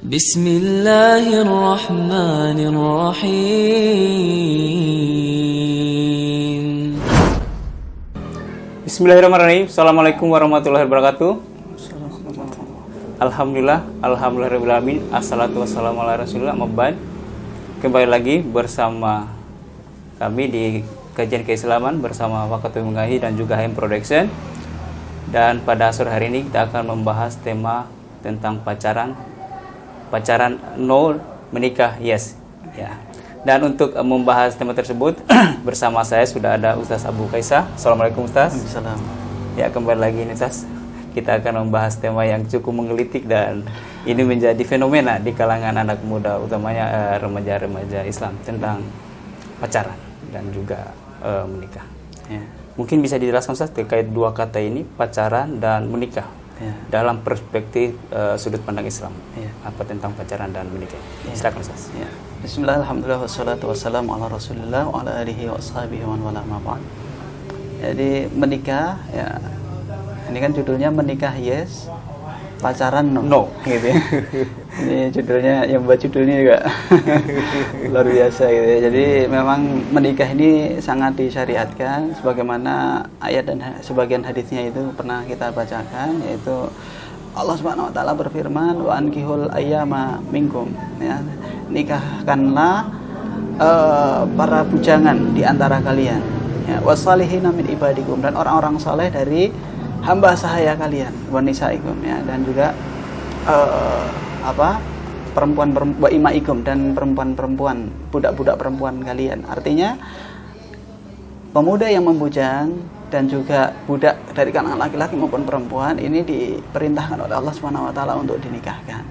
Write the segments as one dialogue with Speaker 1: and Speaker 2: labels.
Speaker 1: Bismillahirrahmanirrahim.
Speaker 2: Bismillahirrahmanirrahim. Assalamualaikum warahmatullahi wabarakatuh. Alhamdulillahirrahmanirrahim. Assalatu wassalamu ala rasulillah. Mabad. Kembali lagi bersama kami di kajian keislaman bersama Waqatul Mengahi dan juga HM Production. Dan pada sore hari ini kita akan membahas tema tentang pacaran no, menikah yes. Ya. Dan untuk membahas tema tersebut bersama saya sudah ada Ustaz Abu Kaisah. Assalamualaikum Ustaz.
Speaker 3: Waalaikumsalam.
Speaker 2: Ya, kembali lagi ini Ustaz. Kita akan membahas tema yang cukup menggelitik dan ini menjadi fenomena di kalangan anak muda, utamanya remaja-remaja Islam, tentang pacaran dan juga menikah.
Speaker 3: Ya.
Speaker 2: Mungkin bisa dijelaskan Ustaz terkait dua kata ini, pacaran dan menikah.
Speaker 3: Ya.
Speaker 2: Dalam perspektif sudut pandang Islam.
Speaker 3: Ya.
Speaker 2: Apa tentang pacaran dan menikah?
Speaker 3: Ya.
Speaker 2: Silakan Ustaz.
Speaker 3: Ya. Bismillah, alhamdulillah, wassalatu wassalamu ala rasulillah wa ala alihi wa ashabihi wa wala ma ba'd. Jadi menikah, ya, ini kan judulnya menikah yes, pacaran no, gitu ya. Ini judulnya, yang buat judulnya juga luar biasa gitu ya. Jadi memang menikah ini sangat disyariatkan sebagaimana ayat dan sebagian hadisnya itu pernah kita bacakan, yaitu Allah Subhanahu wa taala berfirman, wa ankihul ayyama minkum, ya, nikahkanlah para bujangan di antara kalian, ya, wasalihina min ibadikum, dan orang-orang saleh dari hamba sahaya kalian, wanisaikum, ya, dan juga perempuan-perempuan imaikum, dan perempuan-perempuan, budak-budak perempuan kalian. Artinya pemuda yang membujang dan juga budak dari kalangan laki-laki maupun perempuan ini diperintahkan oleh Allah Subhanahu wa taala untuk dinikahkan.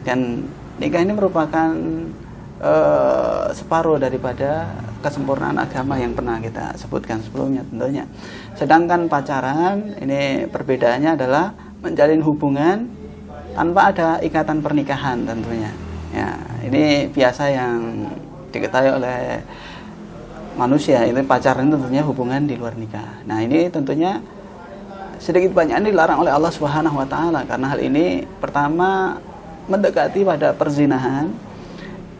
Speaker 3: Dan nikah ini merupakan separuh daripada kesempurnaan agama yang pernah kita sebutkan sebelumnya tentunya. Sedangkan pacaran ini perbedaannya adalah menjalin hubungan tanpa ada ikatan pernikahan tentunya. Ya, ini biasa yang diketahui oleh manusia, itu pacaran tentunya hubungan di luar nikah. Nah, ini tentunya sedikit banyak dilarang oleh Allah Subhanahu wa taala karena hal ini pertama mendekati pada perzinahan.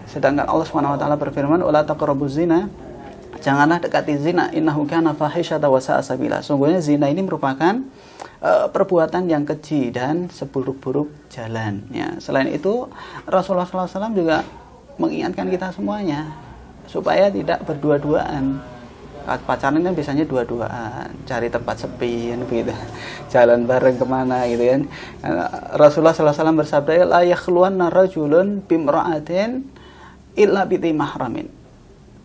Speaker 3: Sedangkan Allah Subhanahu wa taala berfirman, "Wala taqrabuz zina." Janganlah dekati zina, innahu kana fahisyatan wa sa'a sabila. Sungguhnya zina ini merupakan perbuatan yang keji dan seburuk-buruk jalan. Ya, selain itu Rasulullah SAW juga mengingatkan kita semuanya supaya tidak berdua-duaan. Pacaran kan biasanya dua-duaan, cari tempat sepi, kan, begitu, jalan bareng kemana gitu kan. Rasulullah SAW bersabda, la yakhluwanna rajulun bimra'atin illa biti mahramin.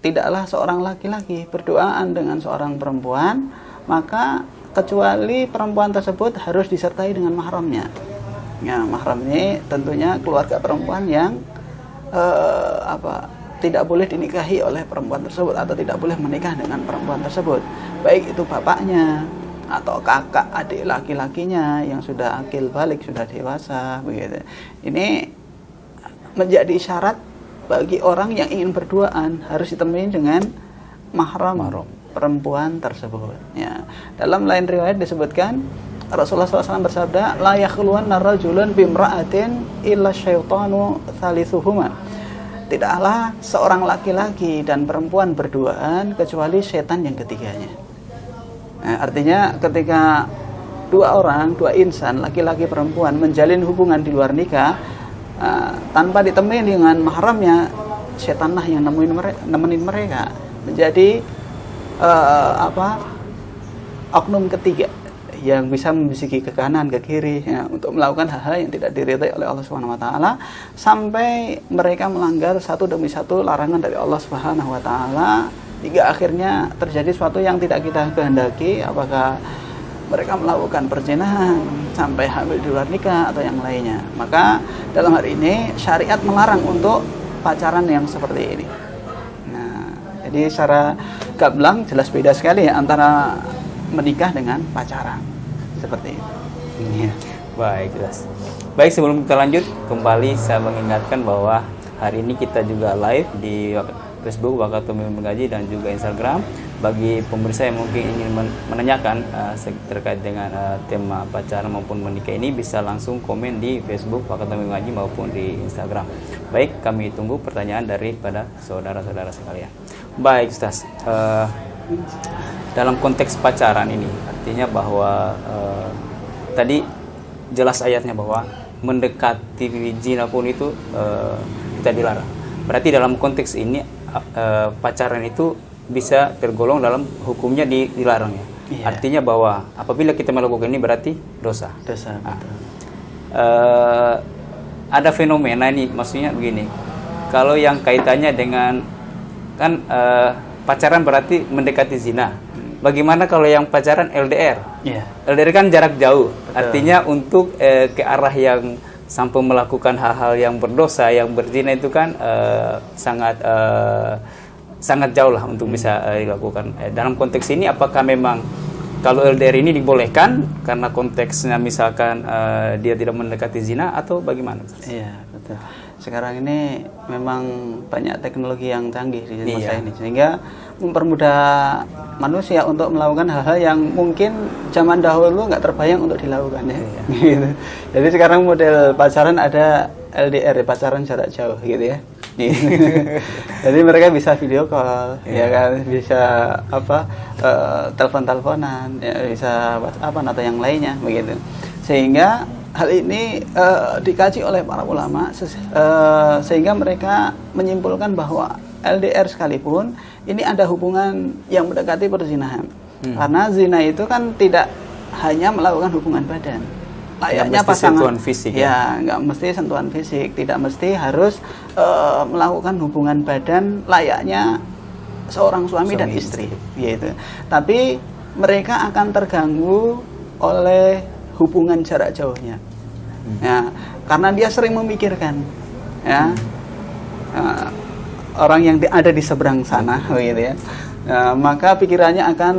Speaker 3: Tidaklah seorang laki-laki berduaan dengan seorang perempuan, maka kecuali perempuan tersebut harus disertai dengan mahramnya. Ya, mahram ini tentunya keluarga perempuan yang tidak boleh dinikahi oleh perempuan tersebut atau tidak boleh menikah dengan perempuan tersebut, baik itu bapaknya atau kakak adik laki-lakinya yang sudah akil balik, sudah dewasa, begitu. Ini menjadi syarat bagi orang yang ingin berduaan, harus ditemui dengan mahram perempuan tersebut. Ya. Dalam lain riwayat disebutkan Rasulullah SAW bersabda, la yakhluwanna rajulun bimra'atin illa syaitanu thalithuhuma. Tidaklah seorang laki-laki dan perempuan berduaan kecuali setan yang ketiganya. Nah, artinya ketika dua insan, laki-laki perempuan menjalin hubungan di luar nikah, tanpa ditemui dengan mahramnya, setanlah yang nemenin mereka, menjadi oknum ketiga yang bisa membisiki ke kanan ke kiri, ya, untuk melakukan hal-hal yang tidak diridhai oleh Allah Subhanahu wa taala, sampai mereka melanggar satu demi satu larangan dari Allah Subhanahu wa taala, hingga akhirnya terjadi sesuatu yang tidak kita kehendaki, apakah mereka melakukan perzinahan sampai hamil di luar nikah atau yang lainnya. Maka dalam hal ini syariat melarang untuk pacaran yang seperti ini. Nah, jadi secara gamblang jelas beda sekali ya antara menikah dengan pacaran seperti itu.
Speaker 2: Ya. Baik, jelas. Baik, sebelum kita lanjut, kembali saya mengingatkan bahwa hari ini kita juga live di Facebook Waqatul Mengaji dan juga Instagram bagi pemirsa yang mungkin ingin menanyakan terkait dengan tema pacaran maupun menikah ini, bisa langsung komen di Facebook Wakatobi Mengaji maupun di Instagram. Baik, kami tunggu pertanyaan daripada saudara-saudara sekalian. Baik Ustaz, dalam konteks pacaran ini artinya bahwa tadi jelas ayatnya bahwa mendekati zina pun itu kita dilarang. Berarti dalam konteks ini pacaran itu bisa tergolong dalam hukumnya dilarang ya. Iya. Artinya bahwa apabila kita melakukan ini berarti dosa.
Speaker 3: Dosa.
Speaker 2: Ada fenomena ini, maksudnya begini. Kalau yang kaitannya dengan kan pacaran berarti mendekati zina. Bagaimana kalau yang pacaran LDR?
Speaker 3: Yeah.
Speaker 2: LDR kan jarak jauh.
Speaker 3: Betul.
Speaker 2: Artinya untuk ke arah yang sampai melakukan hal-hal yang berdosa, yang berzina itu kan sangat jauh lah untuk bisa dilakukan. Dalam konteks ini apakah memang kalau LDR ini dibolehkan karena konteksnya misalkan dia tidak mendekati zina atau bagaimana?
Speaker 3: Iya, betul. Sekarang ini memang banyak teknologi yang canggih di masa
Speaker 2: Iya.
Speaker 3: ini, sehingga mempermudah manusia untuk melakukan hal-hal yang mungkin zaman dahulu nggak terbayang untuk dilakukan ya.
Speaker 2: Iya.
Speaker 3: Gitu. Jadi sekarang model pacaran ada LDR, pacaran jarak jauh gitu ya. Jadi mereka bisa video call, ya kan, bisa telepon-teleponan, ya, bisa WhatsApp atau yang lainnya begitu. Sehingga hal ini dikaji oleh para ulama sehingga mereka menyimpulkan bahwa LDR sekalipun ini ada hubungan yang mendekati perzinahan. Karena zina itu kan tidak hanya melakukan hubungan badan. Layaknya pasangan
Speaker 2: fisik
Speaker 3: ya, nggak mesti sentuhan fisik, tidak mesti harus melakukan hubungan badan layaknya seorang suami dan istri, gitu. Tapi mereka akan terganggu oleh hubungan jarak jauhnya, ya, karena dia sering memikirkan, ya, orang yang ada di seberang sana, gitu ya. Maka pikirannya akan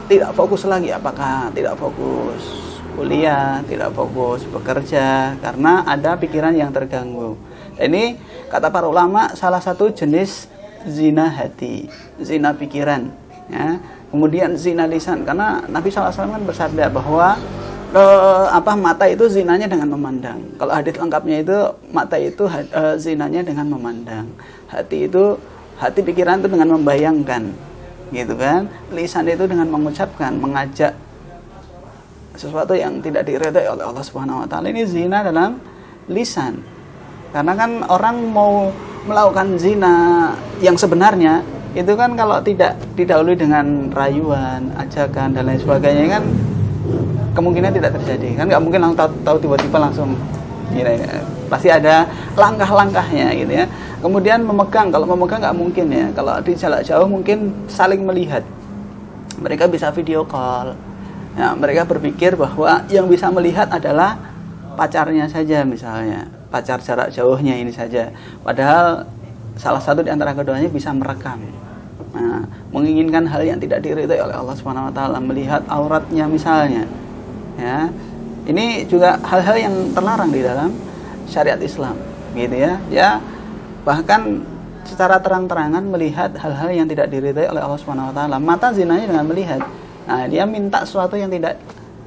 Speaker 3: tidak fokus lagi, apakah tidak fokus kuliah, tidak fokus bekerja, karena ada pikiran yang terganggu. Ini kata para ulama salah satu jenis zina hati, zina pikiran, ya. Kemudian zina lisan, karena Nabi SAW kan bersabda bahwa mata itu zinanya dengan memandang. Kalau hadits lengkapnya itu mata itu zinanya dengan memandang, hati pikiran itu dengan membayangkan, gitu kan. Lisan itu dengan mengucapkan, mengajak sesuatu yang tidak diridhai oleh Allah Subhanahu wa taala. Ini zina dalam lisan. Karena kan orang mau melakukan zina yang sebenarnya itu kan kalau tidak didahului dengan rayuan, ajakan dan lain sebagainya kan kemungkinan tidak terjadi. Kan nggak mungkin langsung tahu tiba-tiba langsung gini, pasti ada langkah-langkahnya gitu ya. Kemudian memegang, kalau memegang nggak mungkin ya. Kalau di jarak jauh mungkin saling melihat. Mereka bisa video call. Ya, mereka berpikir bahwa yang bisa melihat adalah pacarnya saja, misalnya pacar jarak jauhnya ini saja. Padahal salah satu di antara keduanya bisa merekam. Nah, menginginkan hal yang tidak diridhai oleh Allah Subhanahu wa taala, melihat auratnya misalnya. Ya. Ini juga hal-hal yang terlarang di dalam syariat Islam, gitu ya. Ya, bahkan secara terang-terangan melihat hal-hal yang tidak diridhai oleh Allah Subhanahu wa taala. Mata zinanya dengan melihat. Nah, dia minta sesuatu yang tidak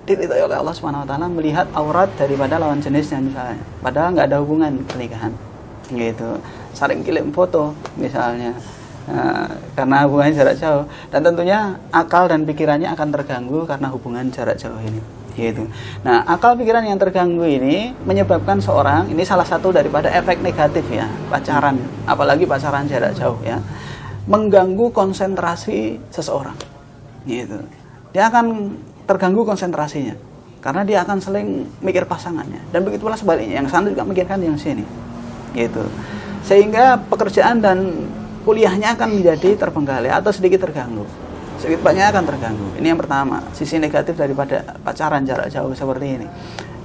Speaker 3: diridhai oleh Allah Subhanahu wa taala, melihat aurat daripada lawan jenisnya misalnya. Padahal nggak ada hubungan pernikahan. Gitu. Saling kirim foto misalnya. Karena hubungannya jarak jauh, dan tentunya akal dan pikirannya akan terganggu karena hubungan jarak jauh ini. Gitu. Nah, akal pikiran yang terganggu ini menyebabkan seorang, ini salah satu daripada efek negatif ya, pacaran, apalagi pacaran jarak jauh ya, mengganggu konsentrasi seseorang. Gitu. Dia akan terganggu konsentrasinya karena dia akan seling mikir pasangannya, dan begitu pula sebaliknya, yang sana juga mikirkan yang sini, gitu. Sehingga pekerjaan dan kuliahnya akan menjadi terbengkalai atau sedikit terganggu, sedikit banyak akan terganggu. Ini yang pertama, sisi negatif daripada pacaran jarak jauh seperti ini.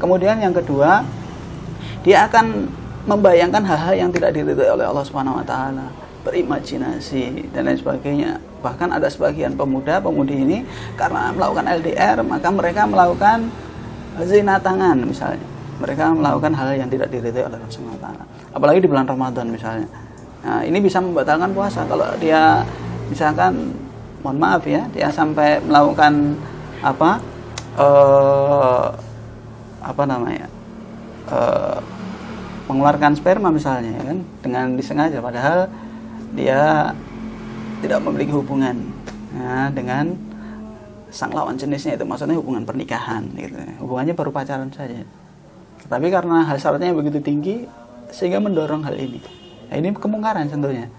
Speaker 3: Kemudian yang kedua, dia akan membayangkan hal-hal yang tidak diridhai oleh Allah Subhanahu wa taala, berimajinasi dan lain sebagainya. Bahkan ada sebagian pemuda-pemudi ini karena melakukan LDR, maka mereka melakukan zina tangan misalnya. Mereka melakukan hal yang tidak diridhai oleh Allah Subhanahu wa taala. Apalagi di bulan Ramadan misalnya. Nah, ini bisa membatalkan puasa kalau dia misalkan mohon maaf ya, dia sampai melakukan apa namanya, mengeluarkan sperma misalnya, ya kan, dengan disengaja, padahal dia tidak memiliki hubungan dengan sang lawan jenisnya, itu maksudnya hubungan pernikahan gitu. Hubungannya baru pacaran saja, tapi karena hal syaratnya yang begitu tinggi sehingga mendorong hal ini. Nah, ini kemungkaran tentunya.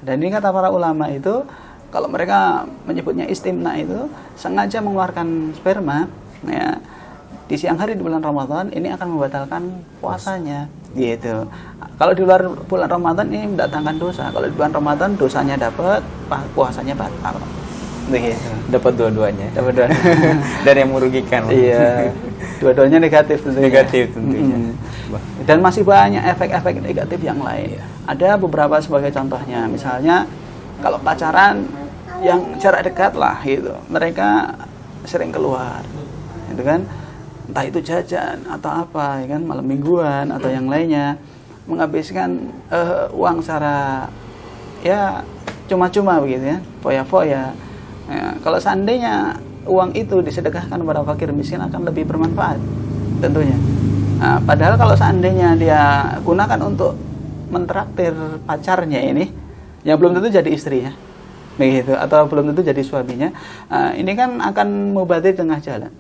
Speaker 3: Dan ini kata para ulama itu, kalau mereka menyebutnya istimna itu sengaja mengeluarkan sperma ya di siang hari di bulan Ramadan, ini akan membatalkan puasanya gitu. Kalau di luar bulan Ramadan ini mendatangkan dosa. Kalau di bulan Ramadan dosanya dapat, puasanya batal. Begitu.
Speaker 2: Dapat dua-duanya.
Speaker 3: Dapat dua.
Speaker 2: Dan yang merugikan.
Speaker 3: Iya. Dua-duanya negatif tentunya.
Speaker 2: Negatif tentunya.
Speaker 3: Dan masih banyak efek-efek negatif yang lain. Ada beberapa sebagai contohnya. Misalnya kalau pacaran yang jarak dekat lah gitu, mereka sering keluar, gitu kan, entah itu jajan atau apa, ya kan, malam mingguan atau yang lainnya, menghabiskan uang secara ya cuma-cuma begitu ya, foya-foya. Ya, kalau seandainya uang itu disedekahkan kepada fakir miskin akan lebih bermanfaat tentunya. Nah, padahal kalau seandainya dia gunakan untuk mentraktir pacarnya ini, yang belum tentu jadi istrinya, begitu, atau belum tentu jadi suaminya, ini kan akan mubazir tengah jalan.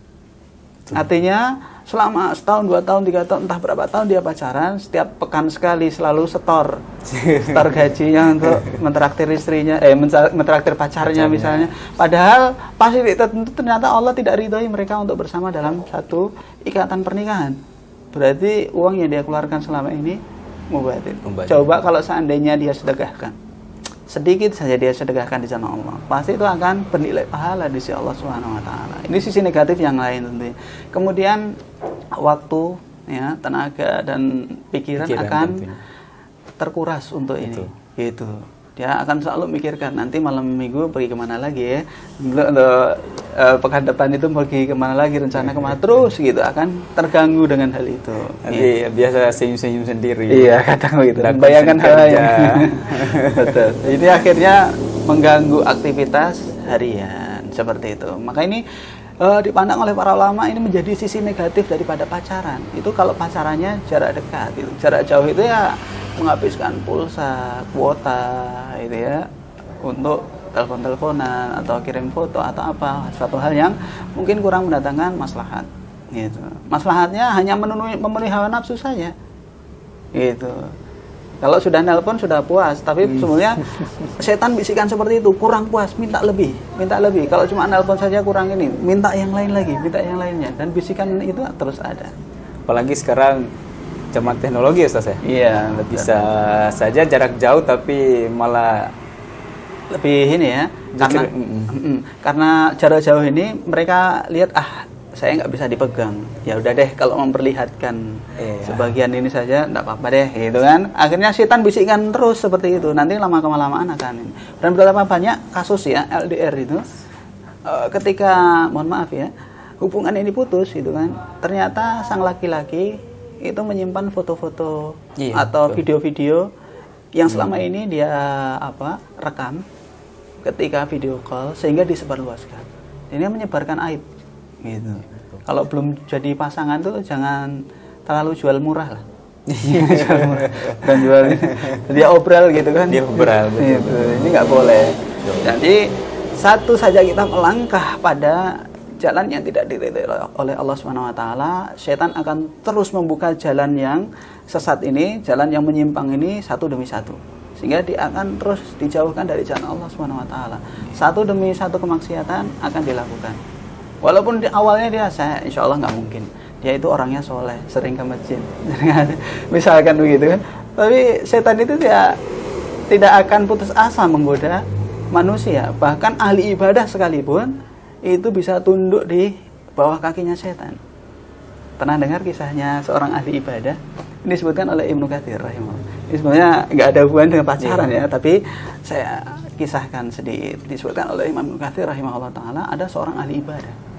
Speaker 3: Artinya selama setahun, 2 tahun, 3 tahun, entah berapa tahun dia pacaran, setiap pekan sekali selalu setor gajinya untuk mentraktir istrinya, mentraktir pacarnya misalnya. Padahal pasti tentu ternyata Allah tidak ridhoi mereka untuk bersama dalam satu ikatan pernikahan. Berarti uang yang dia keluarkan selama ini mubazir. Coba kalau seandainya dia sedekahkan, sedikit saja dia sedekahkan di jalan Allah, pasti itu akan bernilai pahala di sisi Allah Subhanahu wa taala. Ini sisi negatif yang lain tentunya. Kemudian waktu, ya, tenaga dan pikiran akan tentunya terkuras untuk ini. Gitu. Dia akan selalu mikirkan nanti malam minggu pergi kemana lagi ya, untuk pekan depan itu pergi kemana lagi, rencana kemana, terus gitu, akan terganggu dengan hal itu.
Speaker 2: Nanti biasa senyum-senyum sendiri.
Speaker 3: Iya, kadang gitu. Bayangkan hal yang betul. Ini akhirnya mengganggu aktivitas harian seperti itu. Maka ini dipandang oleh para ulama ini menjadi sisi negatif daripada pacaran. Itu kalau pacarannya jarak dekat, gitu. Jarak jauh itu ya menghabiskan pulsa, kuota, itu ya, untuk telepon-teleponan atau kirim foto atau apa, suatu hal yang mungkin kurang mendatangkan maslahat. Gitu. Maslahatnya hanya memenuhi hawa nafsu saja. Gitu. Kalau sudah nelpon sudah puas, tapi sebenarnya setan bisikan seperti itu, kurang puas, minta lebih, minta lebih. Kalau cuma nelpon saja kurang ini, minta yang lain lagi, minta yang lainnya, dan bisikan itu terus ada.
Speaker 2: Apalagi sekarang zaman teknologi, Ustaz ya.
Speaker 3: Iya, betul.
Speaker 2: Bisa saja jarak jauh tapi malah
Speaker 3: lebih ini ya, karena jarak jauh ini mereka lihat, saya nggak bisa dipegang, ya udah deh, kalau memperlihatkan sebagian ini saja nggak apa-apa deh, gitu kan. Akhirnya setan bisikkan terus seperti itu, nanti lama kelamaan akan ini. Dan berapa banyak kasus ya LDR itu, ketika mohon maaf ya, hubungan ini putus, gitu kan, ternyata sang laki-laki itu menyimpan foto-foto atau video-video yang selama ini dia rekam ketika video call, sehingga disebarluaskan. Ini menyebarkan aib. Gitu. Kalau belum jadi pasangan tuh jangan terlalu jual murah lah. Jual murah. Dan jual dia obral gitu kan.
Speaker 2: Dia obral gitu.
Speaker 3: Ini nggak boleh. Jadi satu saja kita melangkah pada jalan yang tidak diridhoi oleh Allah Subhanahu wa taala, setan akan terus membuka jalan yang sesat ini, jalan yang menyimpang ini satu demi satu. Sehingga dia akan terus dijauhkan dari jalan Allah Subhanahu wa taala. Satu demi satu kemaksiatan akan dilakukan. Walaupun di awalnya dia, saya insya Allah nggak mungkin, dia itu orangnya soleh, sering ke masjid, misalkan begitu kan. Tapi setan itu dia tidak akan putus asa menggoda manusia. Bahkan ahli ibadah sekalipun itu bisa tunduk di bawah kakinya setan. Pernah dengar kisahnya seorang ahli ibadah? Ini disebutkan oleh Ibnu Katsir rahimahullah. Ini sebenarnya nggak ada hubungan dengan pacaran ya, tapi saya kisahkan sedikit. Disebutkan oleh Imam Ibnu Katsir rahimahullah taala, ada seorang ahli ibadah,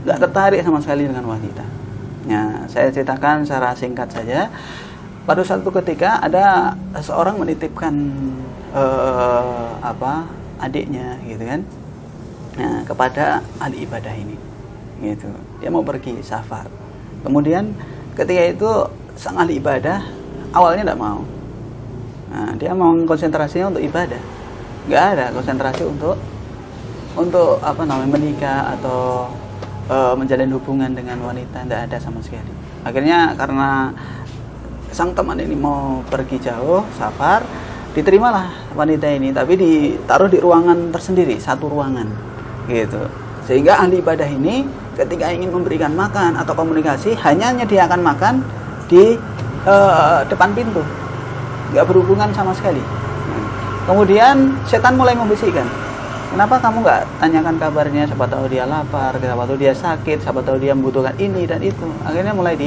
Speaker 3: nggak tertarik sama sekali dengan wanita. Ya, saya ceritakan secara singkat saja. Pada suatu ketika ada seorang menitipkan adiknya, gitu kan, kepada ahli ibadah ini, gitu. Dia mau pergi safar. Kemudian ketika itu sang ahli ibadah awalnya tidak mau. Nah, dia mau konsentrasinya untuk ibadah, nggak ada konsentrasi untuk menikah atau menjalin hubungan dengan wanita, tidak ada sama sekali. Akhirnya karena sang teman ini mau pergi jauh safar, diterimalah wanita ini, tapi ditaruh di ruangan tersendiri, satu ruangan, gitu. Sehingga ahli ibadah ini ketika ingin memberikan makan atau komunikasi hanya menyediakan makan di depan pintu, nggak berhubungan sama sekali. Kemudian setan mulai membisikkan, kenapa kamu nggak tanyakan kabarnya, siapa tahu dia lapar, siapa tahu dia sakit, siapa tahu dia membutuhkan ini dan itu. Akhirnya mulai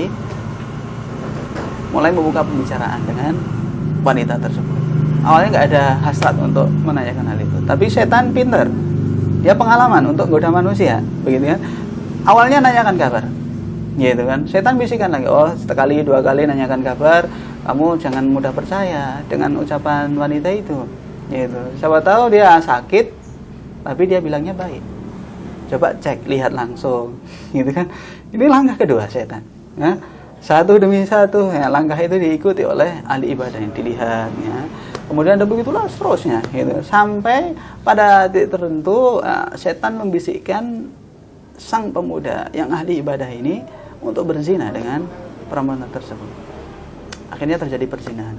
Speaker 3: membuka pembicaraan dengan wanita tersebut. Awalnya nggak ada hasrat untuk menanyakan hal itu, tapi setan pinter, dia pengalaman untuk goda manusia, begitu kan. Awalnya nanyakan kabar, gitu kan. Setan bisikan lagi, oh sekali dua kali nanyakan kabar, kamu jangan mudah percaya dengan ucapan wanita itu, gitu. Siapa tahu dia sakit, tapi dia bilangnya baik. Coba cek, lihat langsung, gitu kan. Ini langkah kedua setan. Ya. Satu demi satu, ya, langkah itu diikuti oleh ahli ibadah yang dilihat. Ya. Kemudian ada begitulah seterusnya, gitu. Sampai pada titik tertentu, setan membisikkan sang pemuda yang ahli ibadah ini untuk berzina dengan perempuan tersebut. Akhirnya terjadi perzinahan.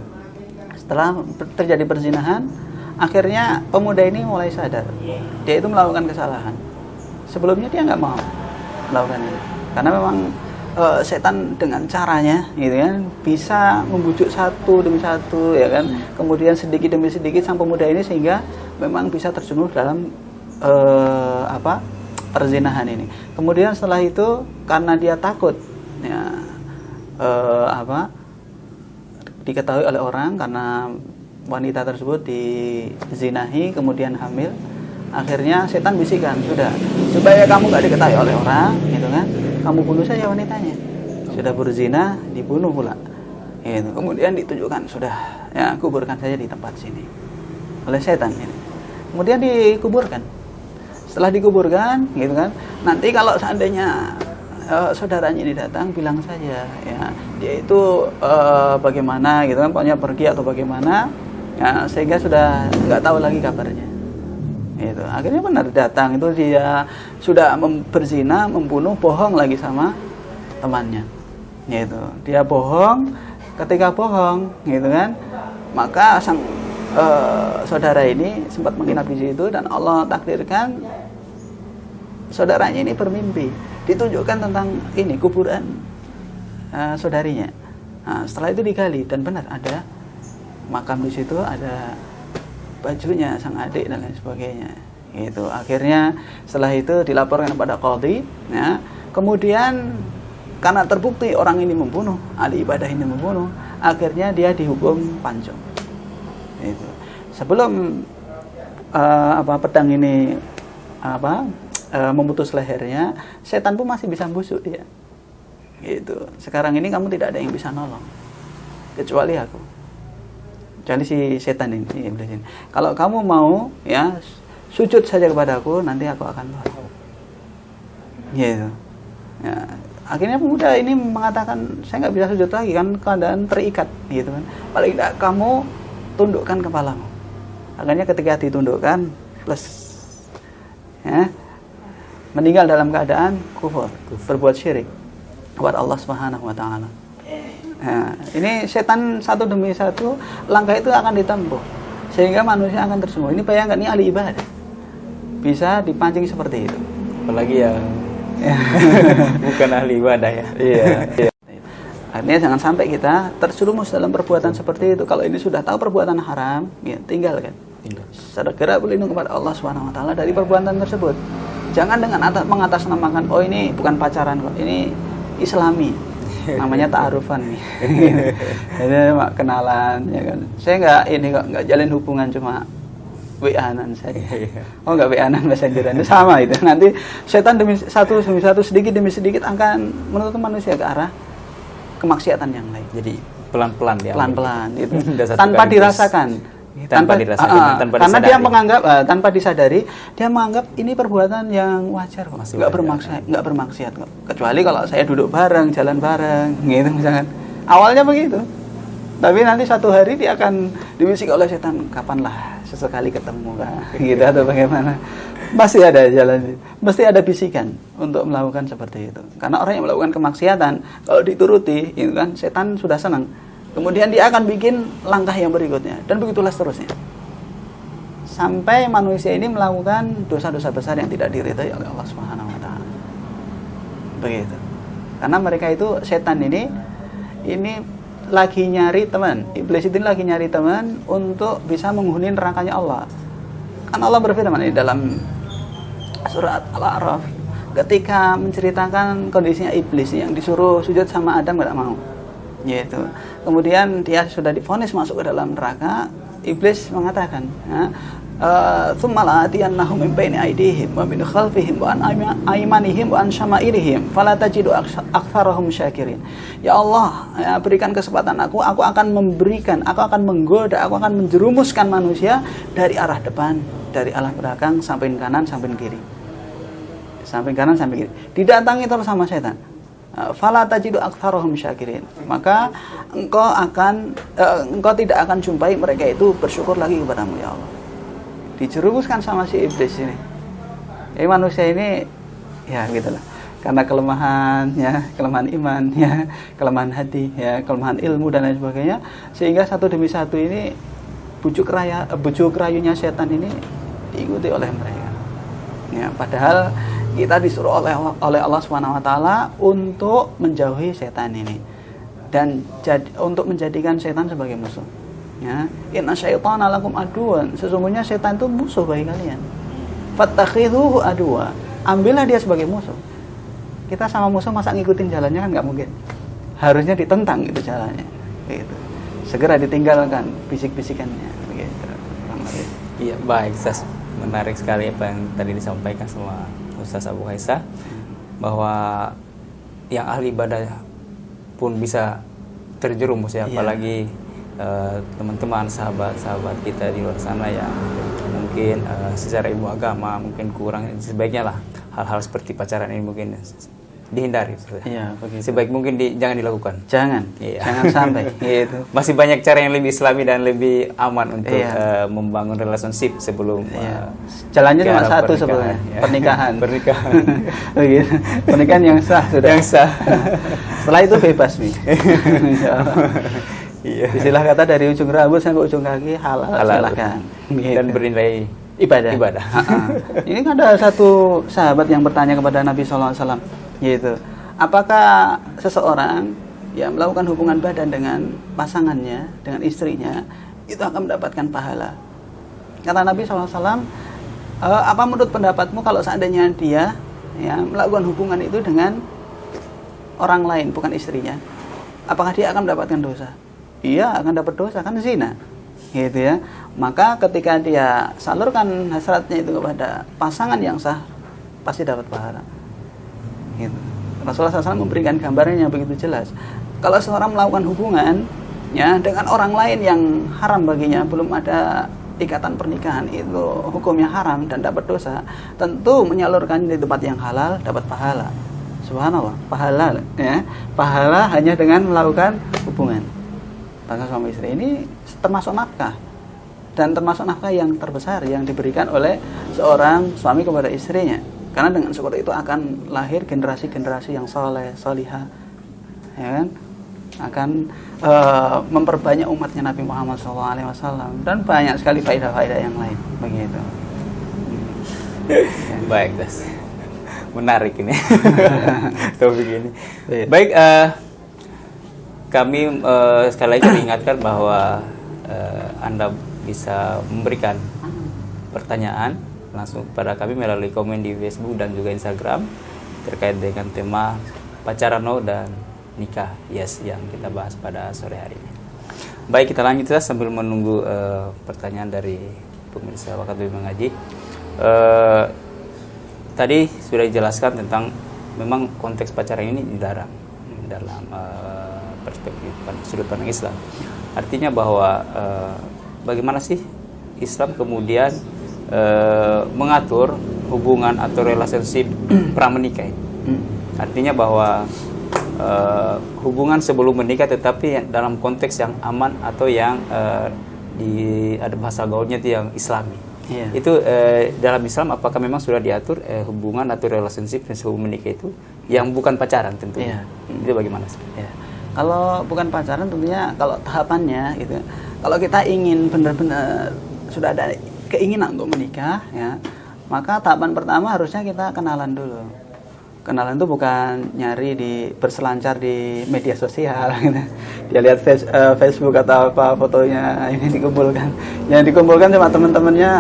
Speaker 3: Setelah terjadi perzinahan, akhirnya pemuda ini mulai sadar dia itu melakukan kesalahan. Sebelumnya dia nggak mau melakukan itu, karena memang setan dengan caranya, gitu kan, bisa membujuk satu demi satu, ya kan. Kemudian sedikit demi sedikit sang pemuda ini sehingga memang bisa terjerumus dalam perzinahan ini. Kemudian setelah itu karena dia takut, ya, diketahui oleh orang karena wanita tersebut dizinahi kemudian hamil, akhirnya setan bisikan, sudah, supaya kamu gak diketahui oleh orang, gitu kan, kamu bunuh saja wanitanya. Sudah berzina, dibunuh pula, gitu. Kemudian ditunjukkan, sudah, ya, kuburkan saja di tempat sini oleh setan ini. Kemudian dikuburkan. Setelah dikuburkan, gitu kan, nanti kalau seandainya saudaranya ini datang, bilang saja, ya, dia itu bagaimana, gitu kan, pokoknya pergi atau bagaimana, ya, sehingga sudah nggak tahu lagi kabarnya. Gitu. Akhirnya benar datang, itu dia sudah berzina, membunuh, bohong lagi sama temannya. Gitu. Dia bohong, ketika bohong, gitu kan, maka sang saudara ini sempat menginap di situ dan Allah takdirkan saudaranya ini bermimpi, ditunjukkan tentang ini kuburan saudarinya. Nah, setelah itu digali dan benar ada makam di situ, ada bajunya sang adik dan lain sebagainya. Gitu. Akhirnya setelah itu dilaporkan kepada qadhi, ya. Kemudian karena terbukti orang ini membunuh, ahli ibadah ini membunuh, akhirnya dia dihukum pancung. Itu. Sebelum pedang ini memutus lehernya, setan pun masih bisa busuk dia. Gitu. Sekarang ini kamu tidak ada yang bisa nolong kecuali aku. Kecuali si setan ini, iblis ini. Kalau kamu mau, ya, sujud saja kepadaku, nanti aku akan tolong. Gitu. Ya. Akhirnya pemuda ini mengatakan, saya nggak bisa sujud lagi kan, keadaan terikat, gitu kan. Paling tidak kamu tundukkan kepalamu. Akhirnya ketika ditundukkan, plus, ya, meninggal dalam keadaan kufur, berbuat syirik kepada Allah Subhanahu wa taala. Nah, ini setan satu demi satu langkah itu akan ditempuh sehingga manusia akan tersembuh. Ini bayangkan, ini ahli ibadah bisa dipancing seperti itu.
Speaker 2: Apalagi yang bukan ahli ibadah, ya.
Speaker 3: Iya. Artinya jangan sampai kita terjerumus dalam perbuatan seperti itu. Kalau ini sudah tahu perbuatan haram, ya tinggalkan. Segera berlindung kepada Allah Subhanahu wa taala dari perbuatan tersebut. Jangan dengan mengatasnamakan, oh ini bukan pacaran kok, ini Islami. Namanya ta'arufan nih. Jadi kenalan, ya kan. Saya nggak jalin hubungan, cuma WA-an saja. Oh, nggak WA-an, messenger itu sama itu. Nanti setan demi satu sedikit demi sedikit akan menuntut manusia ke arah kemaksiatan yang lain.
Speaker 2: Jadi pelan-pelan ya.
Speaker 3: Pelan-pelan itu. Tanpa dirasakan.
Speaker 2: tanpa dirasakan, tanpa
Speaker 3: karena
Speaker 2: disadari.
Speaker 3: dia menganggap tanpa disadari, dia menganggap ini perbuatan yang wajar kok,
Speaker 2: Masih
Speaker 3: nggak
Speaker 2: wajar,
Speaker 3: bermaksiat, nggak bermaksiat kok. Kecuali kalau saya duduk bareng, jalan bareng, gitu misalkan. Awalnya begitu, tapi nanti satu hari dia akan dibisik oleh setan, kapanlah sesekali ketemu kan, gitu atau bagaimana. Pasti ada jalan, pasti ada bisikan untuk melakukan seperti itu. Karena orang yang melakukan kemaksiatan, kalau dituruti, itu kan setan sudah senang. Kemudian dia akan bikin langkah yang berikutnya, dan begitulah seterusnya. Sampai manusia ini melakukan dosa-dosa besar yang tidak diridhai oleh Allah Subhanahu wa taala. Begitu. Karena mereka itu, setan ini lagi nyari teman. Iblis itu lagi nyari teman untuk bisa menghuni nerakanya Allah. Kan Allah berfirman di dalam surat Al-A'raf ketika menceritakan kondisinya iblis yang disuruh sujud sama Adam nggak mau. Yaitu. Kemudian dia sudah divonis masuk ke dalam neraka, iblis mengatakan, "Tsumma la'atiyannahum min baini aydihim wa min khalfihim wa an aymanihim wa an syama'ilihim fala tajidu aktsarahum syakirin." Ya Allah, ya, berikan kesempatan aku akan menggoda, aku akan menjerumuskan manusia dari arah depan, dari arah belakang, samping kanan, samping kiri. Samping kanan, samping kiri. Didatangi terus sama setan. Fala tajidu aktsarahum syakirin. Maka engkau tidak akan jumpai mereka itu bersyukur lagi kepadamu, ya Allah. Dijerumuskan sama si iblis ini. Manusia ini ya gitulah. Karena kelemahan iman, ya, kelemahan hati, ya, kelemahan ilmu dan lain sebagainya, sehingga satu demi satu ini bujuk rayunya setan ini diikuti oleh mereka. Ya, padahal kita disuruh oleh Allah Subhanahu wa taala untuk menjauhi setan ini dan untuk menjadikan setan sebagai musuh. Ya, inna syaitana lakum aduwan. Sesungguhnya setan itu musuh bagi kalian. Fattakhidhuhu aduwa. Ambillah dia sebagai musuh. Kita sama musuh masa ngikutin jalannya kan nggak mungkin. Harusnya ditentang itu jalannya. Gitu. Segera ditinggalkan bisik-bisikannya. Begitu.
Speaker 2: Iya, baik, Ustaz. Menarik sekali apa yang tadi disampaikan sama Ustaz Abu Haisa, bahwa yang ahli ibadah pun bisa terjerumus ya, apalagi teman-teman, sahabat-sahabat kita di luar sana yang mungkin secara ilmu agama mungkin kurang. Sebaiknya lah hal-hal seperti pacaran ini mungkin dihindari.
Speaker 3: Iya, begitu.
Speaker 2: Sebaik mungkin jangan dilakukan.
Speaker 3: Jangan sampai. Gitu.
Speaker 2: Masih banyak cara yang lebih islami dan lebih aman untuk membangun relationship sebelum
Speaker 3: jalannya cuma satu sebenarnya, pernikahan. Begitu. Pernikahan yang sah sudah. Yang sah. Setelah itu bebas nih. Iya. Istilah kata dari ujung rambut sampai ujung kaki halal. Silakan. Gitu.
Speaker 2: Dan bernilai
Speaker 3: ibadah. Ini kan ada satu sahabat yang bertanya kepada Nabi SAW, yaitu, apakah seseorang yang melakukan hubungan badan dengan pasangannya, dengan istrinya, itu akan mendapatkan pahala? Kata Nabi SAW, apa menurut pendapatmu kalau seandainya dia melakukan hubungan itu dengan orang lain, bukan istrinya, apakah dia akan mendapatkan dosa? Iya, akan dapat dosa, kan zina. Gitu ya. Maka ketika dia salurkan hasratnya itu kepada pasangan yang sah, pasti dapat pahala. Gitu. Rasulullah SAW memberikan gambarannya yang begitu jelas. Kalau seorang melakukan hubungan dengan orang lain yang haram baginya, belum ada ikatan pernikahan, itu hukumnya haram dan dapat dosa, tentu menyalurkan di tempat yang halal dapat pahala. Subhanallah, pahala hanya dengan melakukan hubungan. Maka suami istri ini termasuk nafkah, dan termasuk nafkah yang terbesar yang diberikan oleh seorang suami kepada istrinya. Karena dengan seperti itu akan lahir generasi-generasi yang soleh, solihah, ya kan? Akan memperbanyak umatnya Nabi Muhammad SAW, dan banyak sekali faedah-faedah yang lain. Begitu.
Speaker 2: Baik, Das. Menarik ini. Topik ini. Baik, kami sekali lagi mengingatkan bahwa Anda bisa memberikan pertanyaan langsung kepada kami melalui komen di Facebook dan juga Instagram terkait dengan tema pacaran dan nikah yang kita bahas pada sore hari ini. Baik, kita lanjut sambil menunggu pertanyaan dari pemirsa Waktu Mengaji. Tadi sudah dijelaskan tentang memang konteks pacaran ini dilarang dalam perspektif sudut pandang Islam. Artinya bahwa bagaimana sih Islam kemudian mengatur hubungan atau relationship pramenikah? Artinya bahwa hubungan sebelum menikah tetapi dalam konteks yang aman atau yang ada bahasa gaulnya itu yang Islami. Itu dalam Islam apakah memang sudah diatur hubungan atau relationship sebelum menikah itu yang bukan pacaran tentunya? Itu bagaimana sih?
Speaker 3: Kalau bukan pacaran tentunya kalau tahapannya gitu. Kalau kita ingin benar-benar sudah ada keinginan untuk menikah ya, maka tahapan pertama harusnya kita kenalan dulu. Kenalan itu bukan nyari berselancar di media sosial gitu. Dia lihat Facebook atau apa fotonya ini dikumpulkan. Yang dikumpulkan cuma teman-temannya